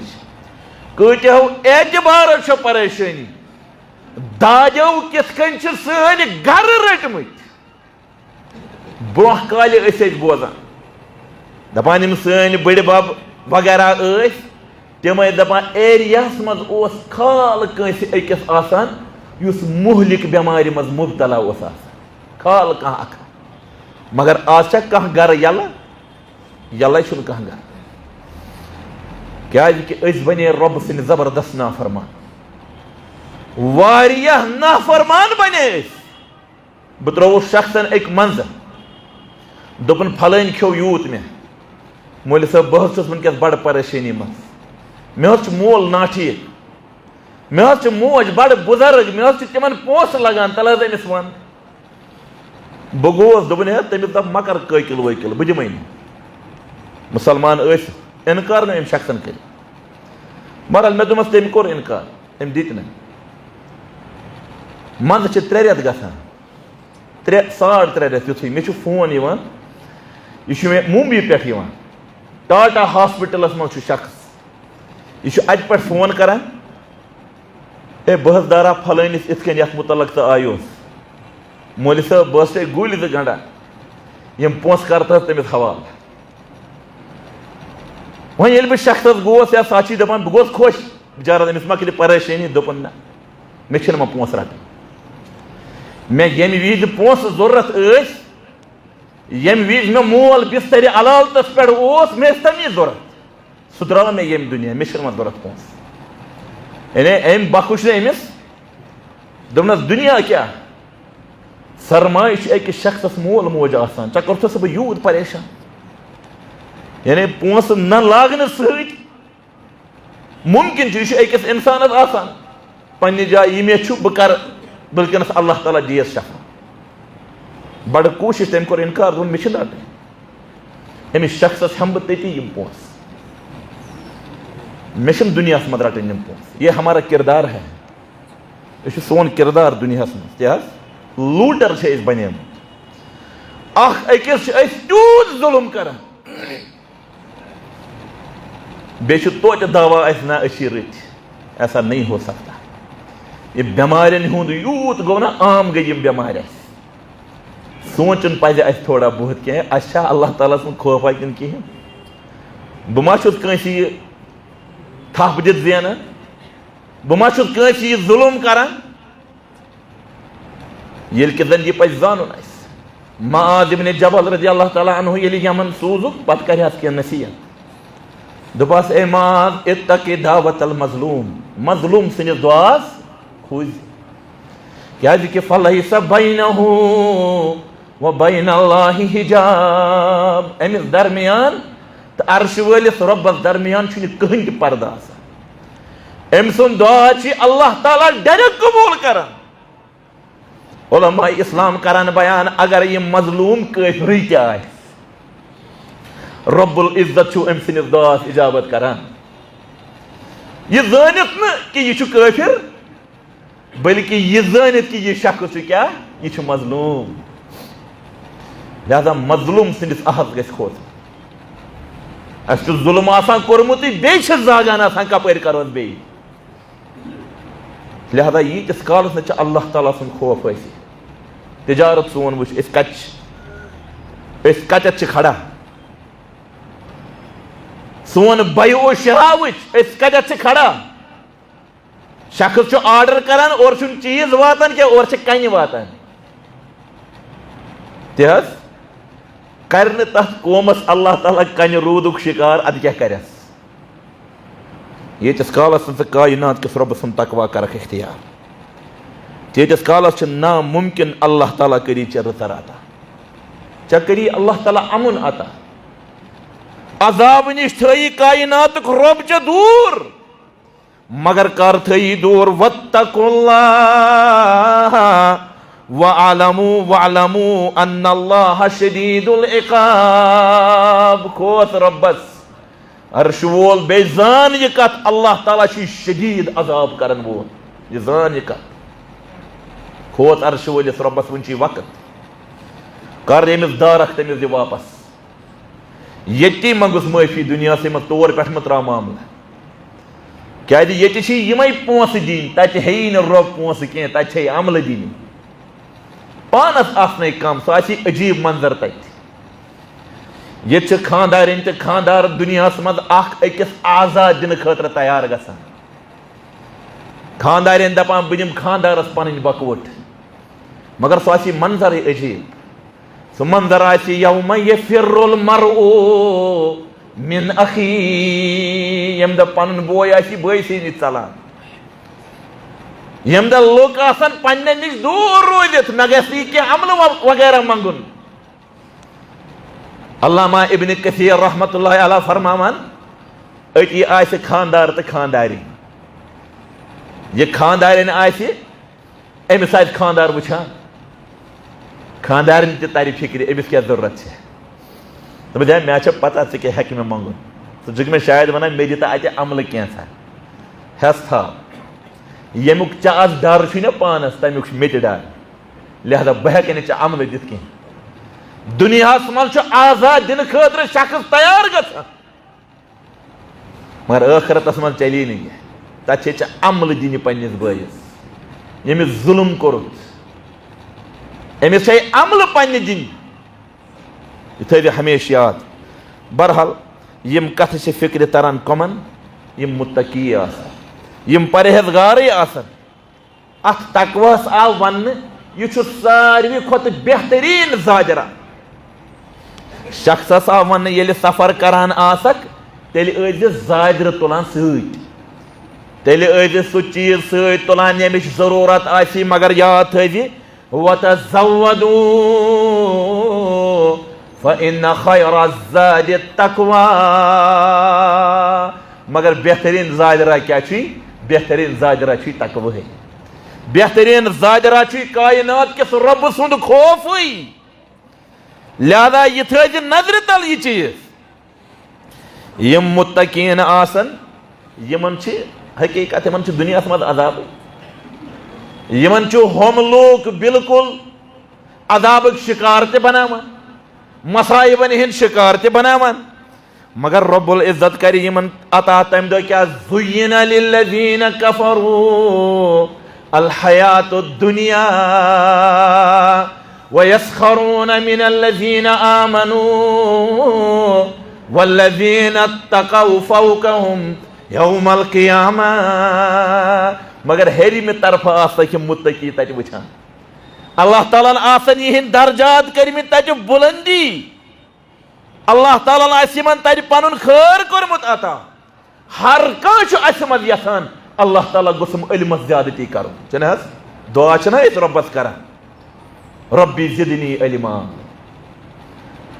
کۭتیاہو اعتبارو چھ پریشانی دادیو کِتھ کٔنۍ چھِ سٲنۍ گرٕ رٔٹمٕتۍ برونٛہہ کالہِ ٲسۍ أسۍ بوزان دپان یِم سٲنۍ بٔڑِ بب وغیرہ ٲسۍ تِم ٲسۍ دپان ایریاہس منٛز اوس کھال کٲنٛسہِ أکِس آسان یُس مُہلِک بٮ۪مارِ منٛز مُبتلا اوس آسان کھال کانٛہہ اکھ مگر آز چھا کانٛہہ گرٕ یلہٕ یلے چھُنہٕ کانٛہہ گرٕ کیازِ کہِ أسۍ بنے رۄب سٕنٛدۍ زبردست نافرمان واریاہ نافرمان بنے أسۍ بہٕ ترٛووُس شخصن أکۍ منٛزٕ دوٚپُن پھلٲنۍ کھیوٚو یوٗت مےٚ مولوی صٲب بہٕ حظ چھُس وٕنکٮ۪س بڑٕ پریشٲنی منٛز مےٚ حظ چھُ مول ناٹھیٖک مےٚ حظ چھِ موج بڑٕ بُزرگ مےٚ حظ چھِ تِمن پونٛسہٕ لگان تَلہٕ حظ أمِس وَن بہٕ گوس دوٚپُن ہے تٔمِس دپ مہ کر قٲکِل وٲکِل بہٕ دِمے نہٕ مسلمان ٲسۍ اِنکار نہٕ أمۍ شخصن کٔرِتھ بہرحال مےٚ دوٚپمس تٔمۍ کوٚر اِنکار أمۍ دِتۍ نہٕ منٛزٕ چھِ 3 رٮ۪تھ گژھان 3.5 رٮ۪تھ یُتھُے مےٚ چھُ فون یِوان یہِ چھُ مےٚ ممبئی پٮ۪ٹھ یِوان ٹاٹا ہاسپِٹلس منٛز چھُ شخص یہِ چھُ اَتہِ پٮ۪ٹھ فون کران ہے بہٕ حظ دارا پھلٲنِس یِتھ کٔنۍ یتھ مُتعلق ژٕ آیوس مولوی صٲب بہٕ حظ چھے گُلۍ 2 گنڈان یِم پونٛسہٕ کر تہٕ حظ تٔمِس حوالہٕ وۄنۍ ییٚلہِ بہٕ شخصس گوس یا ساتھی دپان بہٕ گوس خۄش بِچارس أمِس مۄکلہِ پریشٲنی دوٚپُن نہ مےٚ چھِنہٕ وۄنۍ پونٛسہٕ رٹٕنۍ مےٚ ییٚمہِ وِزِ پونٛسہٕ ضروٗرت ٲسۍ ییٚمہِ وِزِ مےٚ مول بِسترِ علالتس پٮ۪ٹھ اوس مےٚ ٲسۍ تمی ضروٗرت سُہ درٛاو مےٚ ییٚمہِ دُنیا مےٚ چھِنہٕ وۄنۍ ضروٗرت پونٛسہٕ یعنی أمۍ بخُش نہٕ أمِس دوٚپنس دُنیا کیٛاہ سرمایہِ چھُ أکِس شخصس مول موج آسان ژےٚ کوٚرتھٕ بہٕ یوٗت پریشان یعنی پونٛسہٕ نہ لاگنہٕ سۭتۍ مُمکِن چھُ یہِ چھُ أکِس اِنسانس آسان پننہِ جایہِ یہِ مےٚ چھُ بہٕ کرٕ وٕنکٮ۪نس اللہ تعالیٰ دِیَس شفا بڑٕ کوٗشِش تٔمۍ کوٚر اِنکار دوٚپُن مےٚ چھِنہٕ رٹٕنۍ أمِس شخصس ہٮ۪مہٕ بہٕ تٔتی یِم پونٛسہٕ مےٚ چھِنہٕ دُنیاہس منٛز رٹٕنۍ یِم پونٛسہٕ یہِ ہمارا کِردار ہے یہِ چھُ سون کِردار دُنیاہس منٛز کیٛاہ حظ لوٗٹر چھِ أسۍ بنیمٕتۍ اکھ أکِس چھِ أسۍ تیوٗت ظُلم کران بیٚیہِ چھُ توتہِ دعوا اَسہِ نہ أسۍ چھِ رٕتۍ ایسا نہیں ہو سکتا یہِ بٮ۪مارٮ۪ن ہُنٛد یوٗت گوٚو نہ عام گٔے یِم بٮ۪مارِ اَسہِ سونٛچُن پزِ اَسہِ تھوڑا بہت کینٛہہ اَسہِ چھا اللہ تعالیٰ سُنٛد خوفا کِنہٕ کِہیٖنۍ بہٕ ما چھُس کٲنٛسہِ یہِ تھپھ دِتھ زینان بہٕ ما چھُس کٲنٛسہِ یہِ ظُلم کران ییٚلہِ کہِ زن یہِ پزِ زانُن اَسہِ معاذ ابن جبل رضی اللہ تعالیٰ عنہ ییٚلہِ یمن سوٗزُکھ پتہٕ کرہس کینٛہہ نصیحت دوٚپہس اے معاذ اتقِ دعوت المظلوم مظلوم سٕنٛدِس دُعاہس کھوٗژ کیازِ کہِ فلیس بینہ و بین اللہ حجاب أمِس درمیان تہٕ عرشہِ وٲلِس رۄبس درمیان چھُنہٕ کٕہٕنۍ تہِ پردٕ آسان أمۍ سُنٛد دعا چھِ اللہ تعالیٰ ڈایریکٹ قبوٗل کران علماء اسلام کران بیان اگر یہِ مظلوم کٲفرٕے تہِ آسہِ رب العزت چھُ أمۍ سٕنٛدِس دعاہس اجابت کران یہِ زٲنِتھ نہٕ کہِ یہِ چھُ کٲفِر بلکہِ یہِ زٲنِتھ کہِ یہِ شخص چھُ کیٛاہ یہِ چھُ مظلوم لہذا مظلوم سٕنٛدِس احس گژھِ کھوژُن اَسہِ چھُ ظُلم آسان کوٚرمُتٕے بیٚیہِ چھِ زاگان آسان کپٲرۍ کروس بیٚیہِ لہذا ییٖتِس کالس نہٕ چھِ اللہ تعالیٰ سُنٛد خوف ٲسی تجارت سون وٕچھ أسۍ کتٮ۪تھ چھِ کھڑا سون بیو شراہ وٕچھ أسۍ کتٮ۪تھ چھِ کھڑا شخص آرڈر کران اور چیز واتان کیا اور کن واتان تہذ کرن تس قومس اللہ تعالیٰ کن رودک شکار اد کیا کرس یتس کالس ثہ کائنات کس رب سن تقوا کرک اختیار تیتس کالس ناممکن اللہ تعالیٰ کری ژے رٕژر عطا ژے کری اللہ تعالیٰ امن عطا عذاب نش تھئی کائناتک رب ژے دور مگر کر تھئی دور واتقوا اللہ وَاعْلَمُوا أَنَّ اللَّهَ شَدِيدُ الْعِقَابِ کھوت ربس عرش وول بے زان یہ کت اللہ تعالیٰ چھ شدید عذاب کرن وول یہ زان یہ کت کھوت عرش وولس ربس ون چھ وقت کر یمس دارک تمس دی واپس یتی منگس معافی دنیا سے مت طور پہ مت ترا معاملہ کیا یہ یمے پونس دین تت ہے رب پونس کی تت عمل دین پانس آسنے کم سہ عجیب منظر تت یہ خاندارین تو خاندار دنیا مز اکس آزاد دن خاطر تیار گژھان خاندارین دپان بہ دم خاندارس پن بکوٹ مگر سہ منظر عجیب سہ منظر یوم یفر المرء من اخی یم دہ پن بوے بٲیسٕے نش ژلان یم دہ لوک آسان پننے نش دور روزت مے گژھِ یہ کینٛہہ عملہ وغیرہ منگن علامہ ابن کثیر رحمۃ اللہ علیہ فرماوان اتی آسہ خاندار تو خانداری یہ خاندارین آسہ امس آسہ خاندار وچھان خاندارن تہ تر فکر امس کیا ضرورت ہے دپ مے چھ پتہ ژٕ کیٛاہ ہیٚکہِ مےٚ منگُن ژٕ چھُکھ مےٚ شاید ونان مےٚ دِ اتہِ عملہٕ کینٛژھا ہٮ۪س تھاو ییٚمیُک ژےٚ آز ڈر چھُے نا پانس تمیُک چھُ مےٚ تہِ ڈر لہذا بہٕ ہٮ۪کہٕ نہٕ ژےٚ عملہٕ دِتھ کینٛہہ دنیاہس منٛز چھُ آزاد دِنہٕ خٲطرٕ شخص تیار گژھان مگر ٲخرتس منٛز چلی نہٕ یہِ تتہِ چھے ژےٚ عملہٕ دِنہِ پننِس بٲیِس ییٚمِس ظُلم کوٚرُتھ أمِس چھے عملہٕ پننہِ دِنہِ یہ تھٲیِو ہمیشہ یاد بہرحال یم کتھ چھِ فکرِ تران کمن یم متقی آسان یم پرہیزگارے آسان اتھ تقواہس آو وننہٕ یہ چھُ ساروی کھۄتہٕ بہتریٖن زاجرہ شخصس آو وننہٕ ییٚلہِ سفر کران آسکھ تیٚلہِ ٲسۍ زاجرٕ تُلان سۭتۍ تیٚلہِ ٲسۍ سُہ چیٖز سۭتۍ تُلان ییٚمِچ ضروٗرت آسی مگر یاد تھٲیزِ وَتَزَوَّدُوا فَإِنَّ خَيْرَ الزَّادِ التَّقْوَى مگر بہترین زاجرہ کیا چھی بہترین زاجرہ چھی تقوی بہترین زاجرہ چھی کائنات کس رب سند خوفی لہذا یہ تھٲیزِ نظرِ تل یہ چیز یم متقین آسن یمن چھ حقیقت یمن چھ دنیا مز عذاب یمن چھ ہم لوگ بالکل عذابک شکار تہ بناوان مصائبن ہند شکار تہ بناوان مگر رب العزت کر یمن عطا تم دہ کیا زین للذین کفروا الحیات الدنیا ویسخرون من الذین آمنوا والذین اتقوا فوقهم یوم القیامہ مگر ہیری میں طرف آسک متقی تت وچھان اللہ تعالیٰ آسن یہن درجات کرمت تت بلندی اللہ تعالیٰ آسمن تت پن خیر کورمت عطا ہر کانچ اسمت یسان اللہ تعالیٰ گسم علمس زیادتی کرن چھنا حظ دعا چھنا اس ربس کران ربی زدنی علما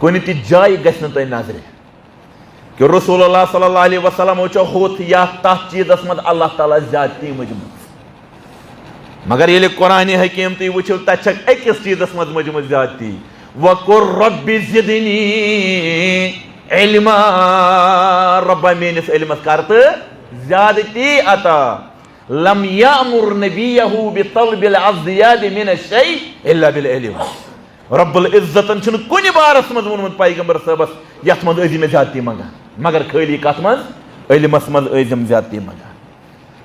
کن تی جائے گژھن تہ نظر کہ رسول اللہ صلی اللہ علیہ وسلم ہوت یا تات چیزس مد اللہ تعالیٰ زیادتی مجموع مگر ییٚلہِ قرآن حکیم تھی وچھو تت چھک أکِس چیزس مد مجموع زیادتی وقر ربی زدنی علما ربا میٲنِس علمس کر تہٕ زیادتی عطا لم یامر نبیہ بطلب الازدیاد من الشیء الا بالعلم رب العزتن چھنہٕ کُنہِ بارس منٛز ووٚنمُت پیغمبر صٲبس یتھ منٛز ٲسۍ مےٚ زیادتی منگان مگر خٲلی کتھ منٛز علمس منٛز ٲسۍ زیادتی منگان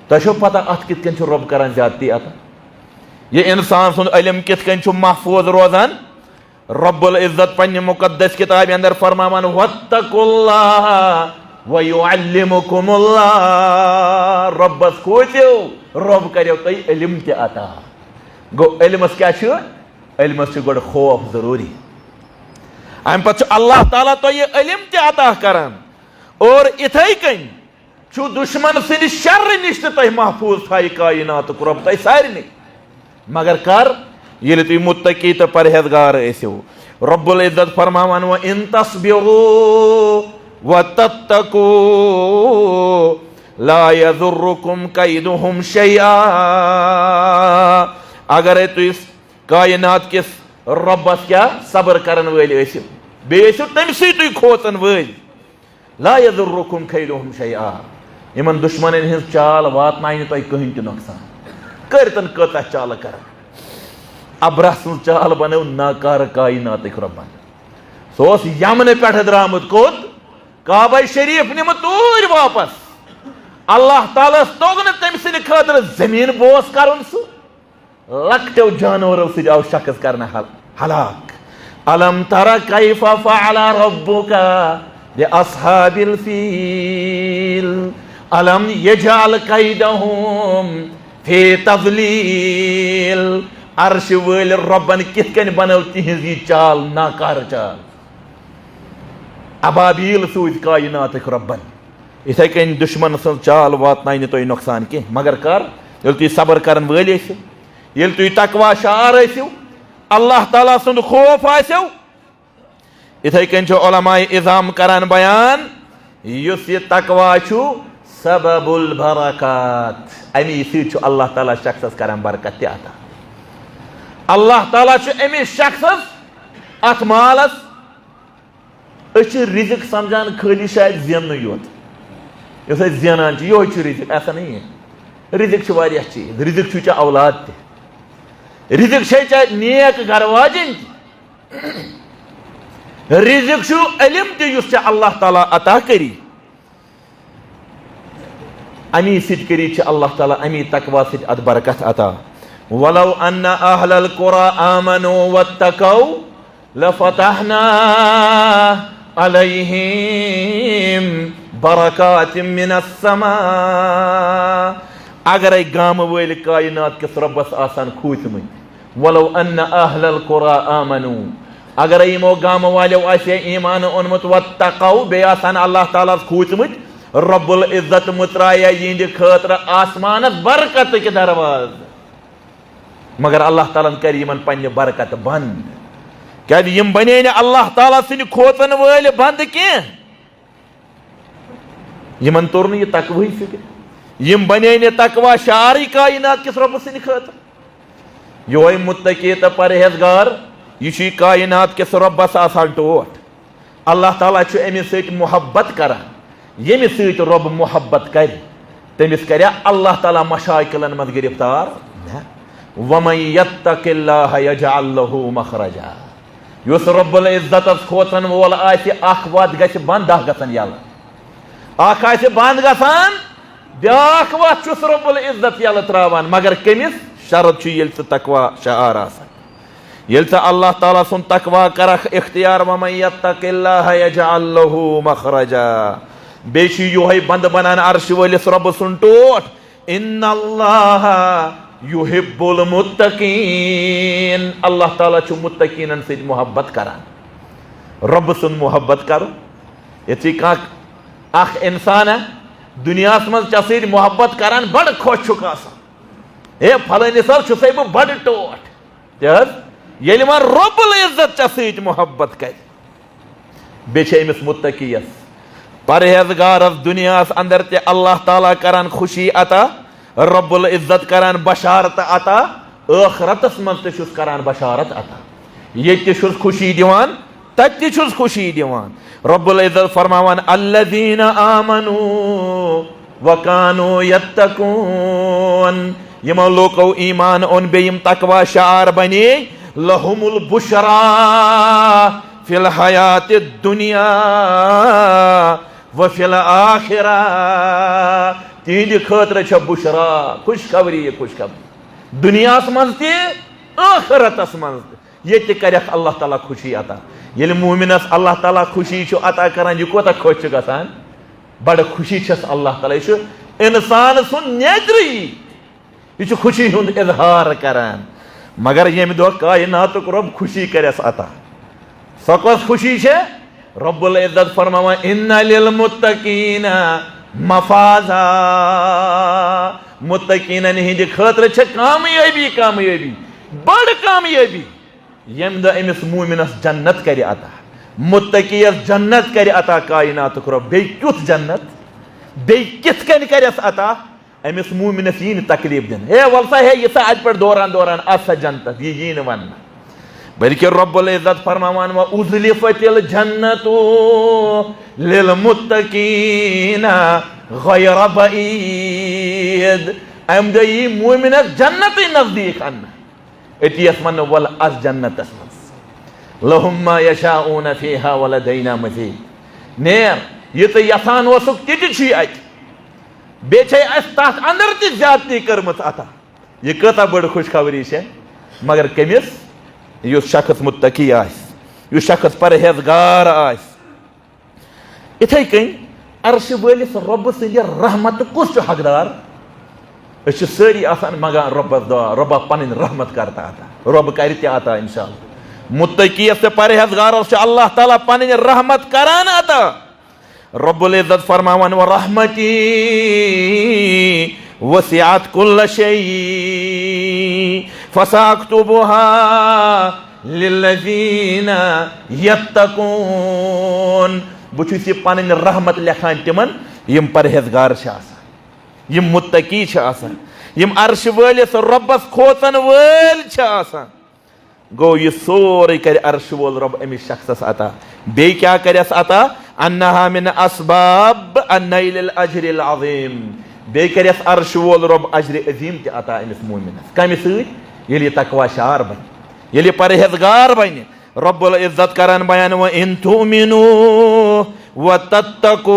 تۄہہِ چھو پتہ اتھ کِتھ کٔنۍ چھُ رب کران زیادتی عطا یہ انسان سُنٛد علم کِتھ کٔنۍ چھُ محفوظ روزان رب العزت پننہِ مقدس کتابہِ اندر فرماوان واتقوا اللہ ویعلمکم اللہ ربس کھوژِو رب کریو تۄہہِ علم تہِ عطا گوٚو علمس کیٛاہ چھُ علمس چھُ گۄڈٕ خوف ضروٗری امہِ پتہٕ چھُ اللہ تعالیٰ تۄہہِ یہِ علم تہِ عطا کران اور اِتھَے کٔنۍ چھُ دُشمن سٕنٛدِ شرٕ نِش تہِ تۄہہِ محفوٗظ تھایہِ کایناتُک رۄب تۄہہِ سارنٕے مگر کر ییٚلہِ تُہۍ مُتقی تہٕ پرہیزگار ٲسِو رب العزت فرماوان وَإِن تَصْبِرُوا وَتَتَّقُوا لَا يَضُرُّكُمْ كَيْدُهُمْ شَيْئًا اگرے تُہۍ کاینات کِس رۄبس کیٛاہ صبر کرن وٲلۍ ٲسِو بیٚیہِ ٲسِو تٔمسٕے تُہۍ کھوژن وٲلۍ لا يَضُرُّكُمْ كَيْدُهُمْ شَيْئًا یِمن دُشمنن ہٕنٛز چال واتنایہِ نہٕ تۄہہِ کٕہٕنۍ تہِ نۄقصان کٔرتن کۭژاہ چالہٕ کران ابرہ سٕنٛز چال بنٲو ناکارٕ کایناتٕکۍ رۄبن سُہ اوس یمنہٕ پٮ۪ٹھٕ درامُت کوٚت کعبہ شریٖف نِمہٕ توٗرۍ واپس اللہ تعالیٰ ہس توٚگ نہٕ تٔمۍ سٕنٛدِ خٲطرٕ زٔمیٖن بوس کرُن سُہ لۄکٹیو جانورو سۭتۍ آو شخص کرنہٕ ہلاک الم تر کیف فعل ربک بأصحاب الفیل الم یجعل کیدہم فی تضلیل عرش وٲلۍ رۄبن کِتھ کٔنۍ بنٲو تِہنٛز یہِ چال ناکارٕ چال ابابیل سوٗزۍ کایناتٕکۍ رۄبن یِتھَے کٔنۍ دُشمن سٕنٛز چال واتنایہِ نہٕ تۄہہِ نۄقصان کینٛہہ مگر کر ییٚلہِ تُہۍ صبر کرن وٲلۍ ٲسِو ییٚلہِ تُہۍ تقوا شعار ٲسِو اللہ تعالیٰ سُنٛد خوف آسیو یِتھَے کٔنۍ چھُ علماء اِظام کران بیان یُس یہِ تقوا چھُ سبب البرکات امی سۭتۍ چھُ اللہ تعالیٰ شخصس کران برکت تہِ عطا اللہ تعالیٰ چھُ أمِس شخصس اتھ مالس أسۍ چھِ رِزق سمجھان خٲلی شاید زیننٕے یوت یُس أسۍ زینان چھِ یِہوے چھُ رِزق ایسا نہیں ہے رِزق چھِ واریاہ چیٖز رِزق چھُے ژےٚ اولاد تہِ رِزق چھے ژےٚ نیک گرٕ واجٮ۪نۍ تہِ رِزق چھُ علم تہِ یُس ژےٚ اللہ تعالیٰ عطا کری امی سۭتۍ کری چھِ اللہ تعالیٰ امی تقوا سۭتۍ اتھ برکت عطا ولو ان اہل القرى آمنوا واتقوا لفتحنا علیہم برکات من السماء اگرے گامہٕ وٲلۍ کاینات کِس رۄبس آسان کھوٗژمٕتۍ ولو ان اہل القرى آمنوا اگرے یِمو گامہٕ والیو آسہِ ہے ایٖمانہٕ اوٚنمُت واتقوا بیٚیہِ آسان اللہ تعالیٰ ہس کھوٗژمٕتۍ رب العزت مُترایے یِہنٛدِ خٲطرٕ آسمانس برکتٕکۍ درواز مگر اللہ تعالیٰ ہن کرِ یِمن پننہِ برکت بنٛد کیٛازِ یِم بنے نہٕ اللہ تعالیٰ سٕنٛدِ کھوژن وٲلۍ بنٛد کینٛہہ یِمن توٚر نہٕ یہِ تقوہٕچ فِکر یِم بنے نہٕ تقوا شعارٕے کاینات کِس رۄبہٕ سٕنٛدِ خٲطرٕ یِہوے مُتقی تہٕ پرہیزگار یہِ چھُ یہِ کاینات کِس رۄبس آسان ٹوٹھ اللہ تعالیٰ چھُ أمِس سۭتۍ محبت کران ییٚمہِ سۭتۍ رۄب محبت کرِ تٔمِس کریا اللہ تعالیٰ مشاکلن منٛز گرفتار نہ وَمَن یَتَّقِ اللّٰهَ یَجْعَل لَہُ مَخْرَجًا یُس رۄب العزتس کھوژن وول آسہِ اکھ وَتھ گژھِ بنٛد دہ گژھن یلہٕ اکھ آسہِ بنٛد گژھان بیاکھ وَتھ چھُس رۄب العزت یلہٕ تراوان مگر کٔمِس شرط چھُ ییٚلہِ ژٕ تقوا شعار آسان ییٚلہِ ژٕ اللہ تعالیٰ سُنٛد تقوا کرکھ اختیار وَمَن یَتَّقِ اللّٰهَ یَجْعَل لَہُ مَخْرَجًا بیٚیہِ چھُ یِہوے بنٛدٕ بنان عرشہِ وٲلِس رۄبہٕ سُنٛد ٹوٹھ اِنَّ اللّٰهَ یُحِبُّ الْمُتَّقِیٖن اللہ تعالیٰ چھُ مُتقیٖنن سۭتۍ محبت کران رۄبہٕ سُنٛد محبت کرُن یِتھُے کانٛہہ اکھ اِنسانا دُنیاہس منٛز ژےٚ سۭتۍ محبت کران بڑٕ خۄش چھُکھ آسان ہے پھلٲنِس حظ چھُسے بہٕ بڑٕ ٹوٹھ تہِ حظ ییٚلہِ وۄنۍ رۄب العزت ژےٚ سۭتۍ محبت کرِ بیٚیہِ چھِ أمِس مُتقیَس پرہیزگارس دُنیاہس اندر تہِ اللہ تعالیٰ کران خوشی عطا رب العزت کران بشارت عطا ٲخرتس منٛز تہِ چھُس کران بشارت عطا ییٚتہِ تہِ چھُس خوشی دِوان تتہِ تہِ چھُس خوشی دِوان رب العزت فرماوان الذین آمنوا وکانوا یتقوٗن یِمو لوٗکو ایٖمان اوٚن بیٚیہِ یِم تقوا شعار بنے لہم البشرا فی الحیات الدنیا وفی الآخرہ تِہنٛدِ خٲطرٕ چھےٚ بُشرا خوشخبری خوشخبری دُنیاہس منٛز تہِ ٲخرتس منٛز تہِ ییٚتہِ تہِ کرٮ۪کھ اللہ تعالیٰ خوشی عطا ییٚلہِ موٗمِنس اللہ تعالیٰ خوشی چھُ عطا کران یہِ کوتاہ خۄش چھُ گژھان بڑٕ خوشی چھس اللہ تعالیٰ یہِ چھُ انسان سُنٛد نیچرٕے یہ خوشی ہند اظہار کران مگر یم دہ کائناتک رب خوشی کرس عطا سو کس خوشی چھے رب العزت فرماوان ان للمتقین مفازا متقینن ہند خاطر چھ کامیابی کامیابی بڑ کامیابی یم دہ امس مومنس جنت کر عطا متقیس جنت کر عطا کائناتک رب بی کیت جنت بی کت کن کرس عطا امس مومنس یہ تکلیف دن ہے ولسا ہے یہ ات پہ دوران دوران آسا جنت یہ ون بلکہ رب العزت فرماوان و ازلفت الجنت للمتقین غیر بعید ام دہ یہ مومنس جنت نزدیک ان اتیس من ول اس جنت لهم ما یشاؤون فیہا ولدینا مزید نیر یہ تو یسان وسک تیت چھی ات بیچے اس تات اندر تی زیادتی کرمت عطا یہ کتا بڑ خوشخبری ہے مگر کمس یہ شخص متقی آس یہ شخص پرہیزگار آس اتھے کن عرش والس رب سند رحمت کس حقدار اس ساری آسان مگان ربس دعا ربا پن رحمت کرتا عطا رب کر تی عطا انشاءاللہ متقی سے پرہیزگار اللہ تعالیٰ پن رحمت کران عطا رب العزت فرماوان و رحمتی وسعت کل شیء فساکتبها للذین یتقون بچھس یہ پنن رحمت لکھان تمن یم پرہیزگار آسان یم متقی آسان یم عرش والس ربس کھوژن ول آسان گو یہ سوری کر عرش وول رب امس شخصس عطا بی کیا کرس عطا انہا من اسباب النیل الاجر العظیم بی کرس عرش وول رب اجر عظیم تی عطا امس مومنس کمی سۭتۍ ییٚلہِ یہِ تقوی شعار بن ییٚلہِ یہِ پرہیزگار بن رب العزت کران بیان و ان تؤمنوا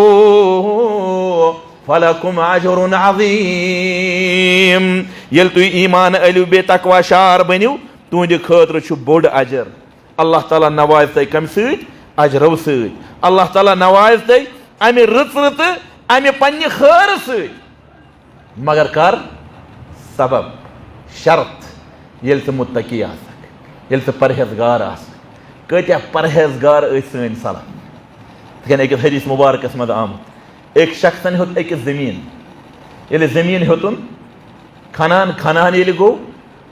وتتقوا فلکم اجر عظیم ییٚلہِ تُہۍ ایمان ألِو بیٚیہِ تقوی شعار بنِو تہنٛدِ خٲطرٕ چھُ بوٚڑ اجر اللہ تعالیٰ نواز تۄہہِ کمہِ سۭتۍ اجرو سۭتۍ اللہ تعالیٰ نواز تۄہہِ امہِ رٕژ تہٕ امہِ پننہِ خٲرٕ سۭتۍ مگر کر سبب شرط ییٚلہِ ژٕ متقی آسکھ ییٚلہِ ژٕ پرہیزگار آسکھ کۭتیاہ پرہیزگار ٲسۍ سٲنۍ سلف یِتھ کٔنۍ أکِس حدیث مبارکس منٛز آمُت أکۍ شخصن ہیوٚت أکِس زٔمیٖن ییٚلہِ زٔمیٖن ہیوٚتُن کھنان کھنان ییٚلہِ گوٚو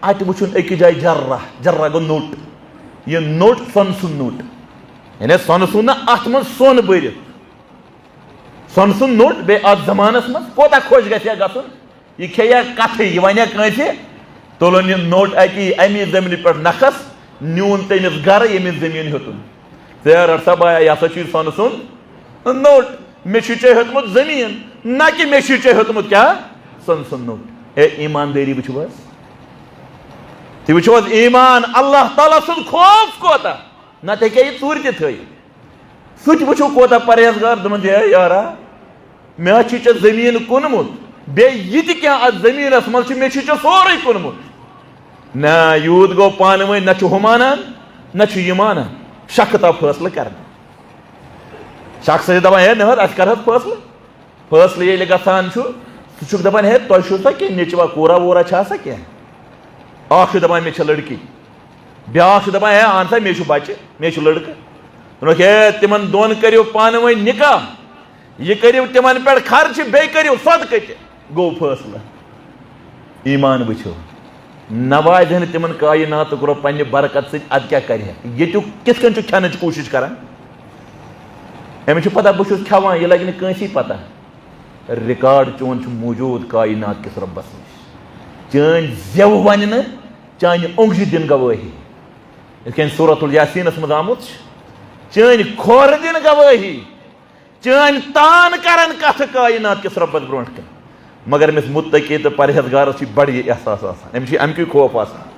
اتہِ وٕچھُن أکِس جایہِ جرہ گوٚو نوٚٹ یہ نوٹ سۄنہٕ سُنٛد نوٹ یعنی سۄنہٕ سُنٛد نہ اتھ منٛز سۄن بٔرِتھ سۄنہٕ سُنٛد نوٹ بیٚیہِ اتھ زمانس منٛز کوتاہ خۄش گژھِ ہا گژھُن یہ کھیٚیہِ ہا کتھٕے یہ ونہِ ہا کٲنٛسہِ تُلُن یہِ نوٹ اتی امی زمیٖنہِ پٮ۪ٹھ نکھس نیوٗن تٔمِس گرٕ ییٚمِس زمیٖن ہیوٚتُن ژےٚ رٹ سا بایا یہِ ہسا چھُے سۄنہٕ سُنٛد نوٹ مےٚ چھُے ژےٚ ہیوٚتمُت زمیٖن نہ کہِ مےٚ چھُے ژےٚ ہیوٚتمُت کیٛاہ سۄنہٕ سُنٛد نوٹ اے ایماندٲری وٕچھِو حظ تُہۍ وٕچھِو حظ ایمان اللہ تعالیٰ سُنٛد خوف کوتاہ نتہٕ ہیٚکہِ ہا یہِ ژوٗرِ تہِ تھٲیِتھ سُہ تہِ وٕچھِو کوتاہ پرہیزگار دپان چھِ ہے یارا مےٚ حظ چھُے ژےٚ زمیٖن کُنمُت بیٚیہِ یہِ تہِ کینٛہہ اتھ زمیٖنس منٛز چھُ مےٚ چھُے ژےٚ سورُے کُنمُت نہ یوٗت گوٚو پانہٕ ؤنۍ نہ چھُ ہُہ مانان نہ چھُ یہِ مانان شکھٕ تاو فٲصلہٕ کرنہٕ شخص چھِ دپان ہے نہ حظ اَسہِ کر حظ فٲصلہٕ ییٚلہِ گژھان چھُ سُہ چھُکھ دپان ہے تۄہہِ چھُو سا کینٛہہ نیٚچوا کوٗرا ووٗرا چھا سا کینٛہہ اکھ چھُ دپان مےٚ چھِ لڑکی بیٛاکھ چھُ دپان ہے اہن سا مےٚ چھُ بچہِ مےٚ چھُ لڑکہٕ دوٚپُکھ ہے تِمن دۄن کٔرِو پانہٕ ؤنۍ نکاح یہِ کٔرِو تِمن پٮ۪ٹھ خرچہٕ بیٚیہِ کٔرِو صدقہٕ تہِ گوٚو فٲصلہٕ ایمان وٕچھِو نوازِ نہٕ تِمن کایناتُک رۄب پننہِ برکت سۭتۍ ادٕ کیٛاہ کرِ ہا ییٚتیُک کِتھ کٔنۍ چھُ کھٮ۪نٕچ کوٗشش کران أمِس چھُ پتہ بہٕ چھُس کھٮ۪وان یہِ لگہِ نہٕ کٲنٛسی پتہ رِکاڈ چون چھُ موٗجوٗد کاینات کِس رۄبس نِش چٲنۍ زٮ۪و ونہِ نہٕ چانہِ اوٚنٛگجہِ دِن گوٲہی یِتھ کٔنۍ سورۃ الیاسیٖنس منٛز آمُت چھُ چٲنۍ کھۄر دِن گوٲہی چٲنۍ تان کرن کتھٕ کاینات کِس رۄبس برونٛٹھ کَنۍ مگر أمِس متقی تہٕ پرہیزگارس چھُ بڑٕ یہِ احساس آسان أمِس چھُ امکُے خوف آسان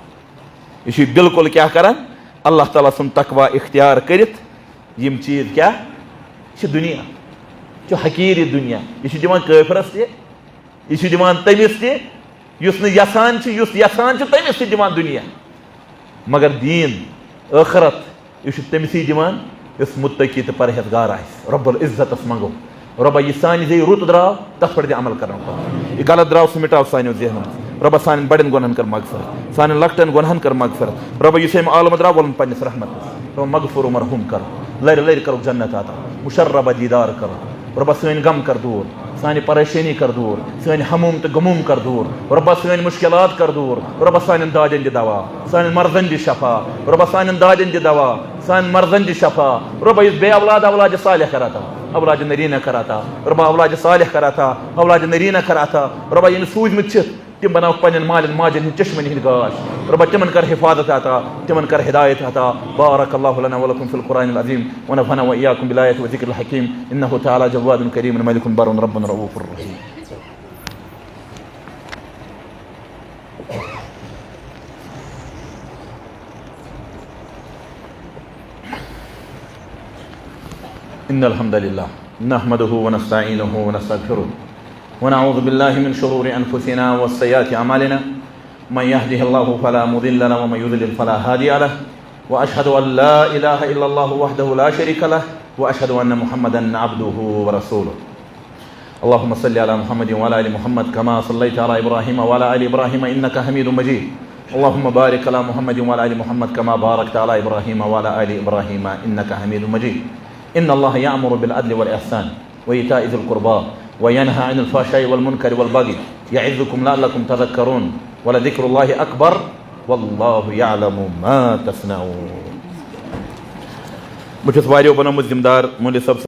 یہِ چھُ بالکل کیٛاہ کران اللہ تعالیٰ سُنٛد تقوا اختیار کٔرِتھ یِم چیٖز کیٛاہ چھِ دُنیا یہِ چھُ حقیٖر یہِ دُنیا یہِ چھُ دِوان کٲفرس تہِ یہِ چھُ دِوان تٔمِس تہِ یُس نہٕ یژھان چھُ یُس یژھان چھُ تٔمِس تہِ دِوان دُنیا مگر دیٖن ٲخرت یہِ چھُ تٔمسٕے دِوان یُس متقی تہٕ پرہیزگار آسہِ رۄب العزتس منٛگو رۄبا یہِ سانہِ زیٚیہِ رُت درٛاو تتھ پٮ۪ٹھ دِ عمل کرنُک یہِ غلط درٛاو سُہ مِٹاو سانیو ذہنو منٛز رۄبا سانٮ۪ن بڑٮ۪ن گۄنہن کر مغفرت سانٮ۪ن لۄکٹٮ۪ن گۄنہن کر مغفرت رۄبا یُس أمۍ عالمہٕ درٛاو وَلُن پنٛنِس رحمتس رۄبا مغفور و مرحوٗم کر لرِ لرِ کرُکھ جنت عطا مُشربہ دیٖدار کرو رۄبا سٲنۍ غم کر دوٗر سانہِ پریشٲنی کر دوٗر سٲنۍ ہموم تہٕ غموم کر دوٗر رۄبا سٲنۍ مُشکلات کر دوٗر رۄبا سانٮ۪ن دادٮ۪ن دِ دوا سانٮ۪ن مردن دِ شفا رۄبا سانٮ۪ن دادٮ۪ن دِ دوا سانٮ۪ن مردن دِ شفا رۄبا یُس بے اولاد صالح کر عطا اولاد نریٖنہ کر عطا رۄبا اولاد صالح کر عطا اولاد نریٖنہ کر عطا رۄبا یِم سوٗزمٕتۍ چھِتھ تِم بناوکھ پنٛنٮ۪ن مالٮ۪ن ماجٮ۪ن ہٕنٛدۍ چشمن ہٕنٛدۍ گاش رۄبا تِمن کر حفاظت عطا تِمن کر ہدایت عطا بارک اللہ لنا ولکم فی القرآن العظیم ونفعنا وإياكم بالآيات والذكر الحكيم إنه تعالى جواد كريم ملك بر رب رؤوف رحيم. إن الحمد لله نحمده ونستعينه ونستغفره ونعوذ بالله من شرور أنفسنا وسيئات أعمالنا من يهده الله فلا مضل له ومن يضلل فلا هادي له وأشهد أن لا إله إلا الله وحده لا شريك له وأشهد أن محمدا عبده ورسوله. اللهم صل على محمد وعلى آل محمد كما صليت على إبراهيم وعلى آل إبراهيم إنك حميد مجيد. اللهم بارك على محمد وعلى آل محمد كما باركت على إبراهيم وعلى آل إبراهيم إنك حميد مجيد. إن الله يأمر بالعدل والإحسان وإيتاء ذي القربى وينهى عن الفحشاء والمنكر والبغي يعظكم لعلكم تذكرون ولذكر الله أكبر والله يعلم ما تصنعون. بہٕ چھُس واریاہو بنومُت ذِمہٕ دار مولوی صٲب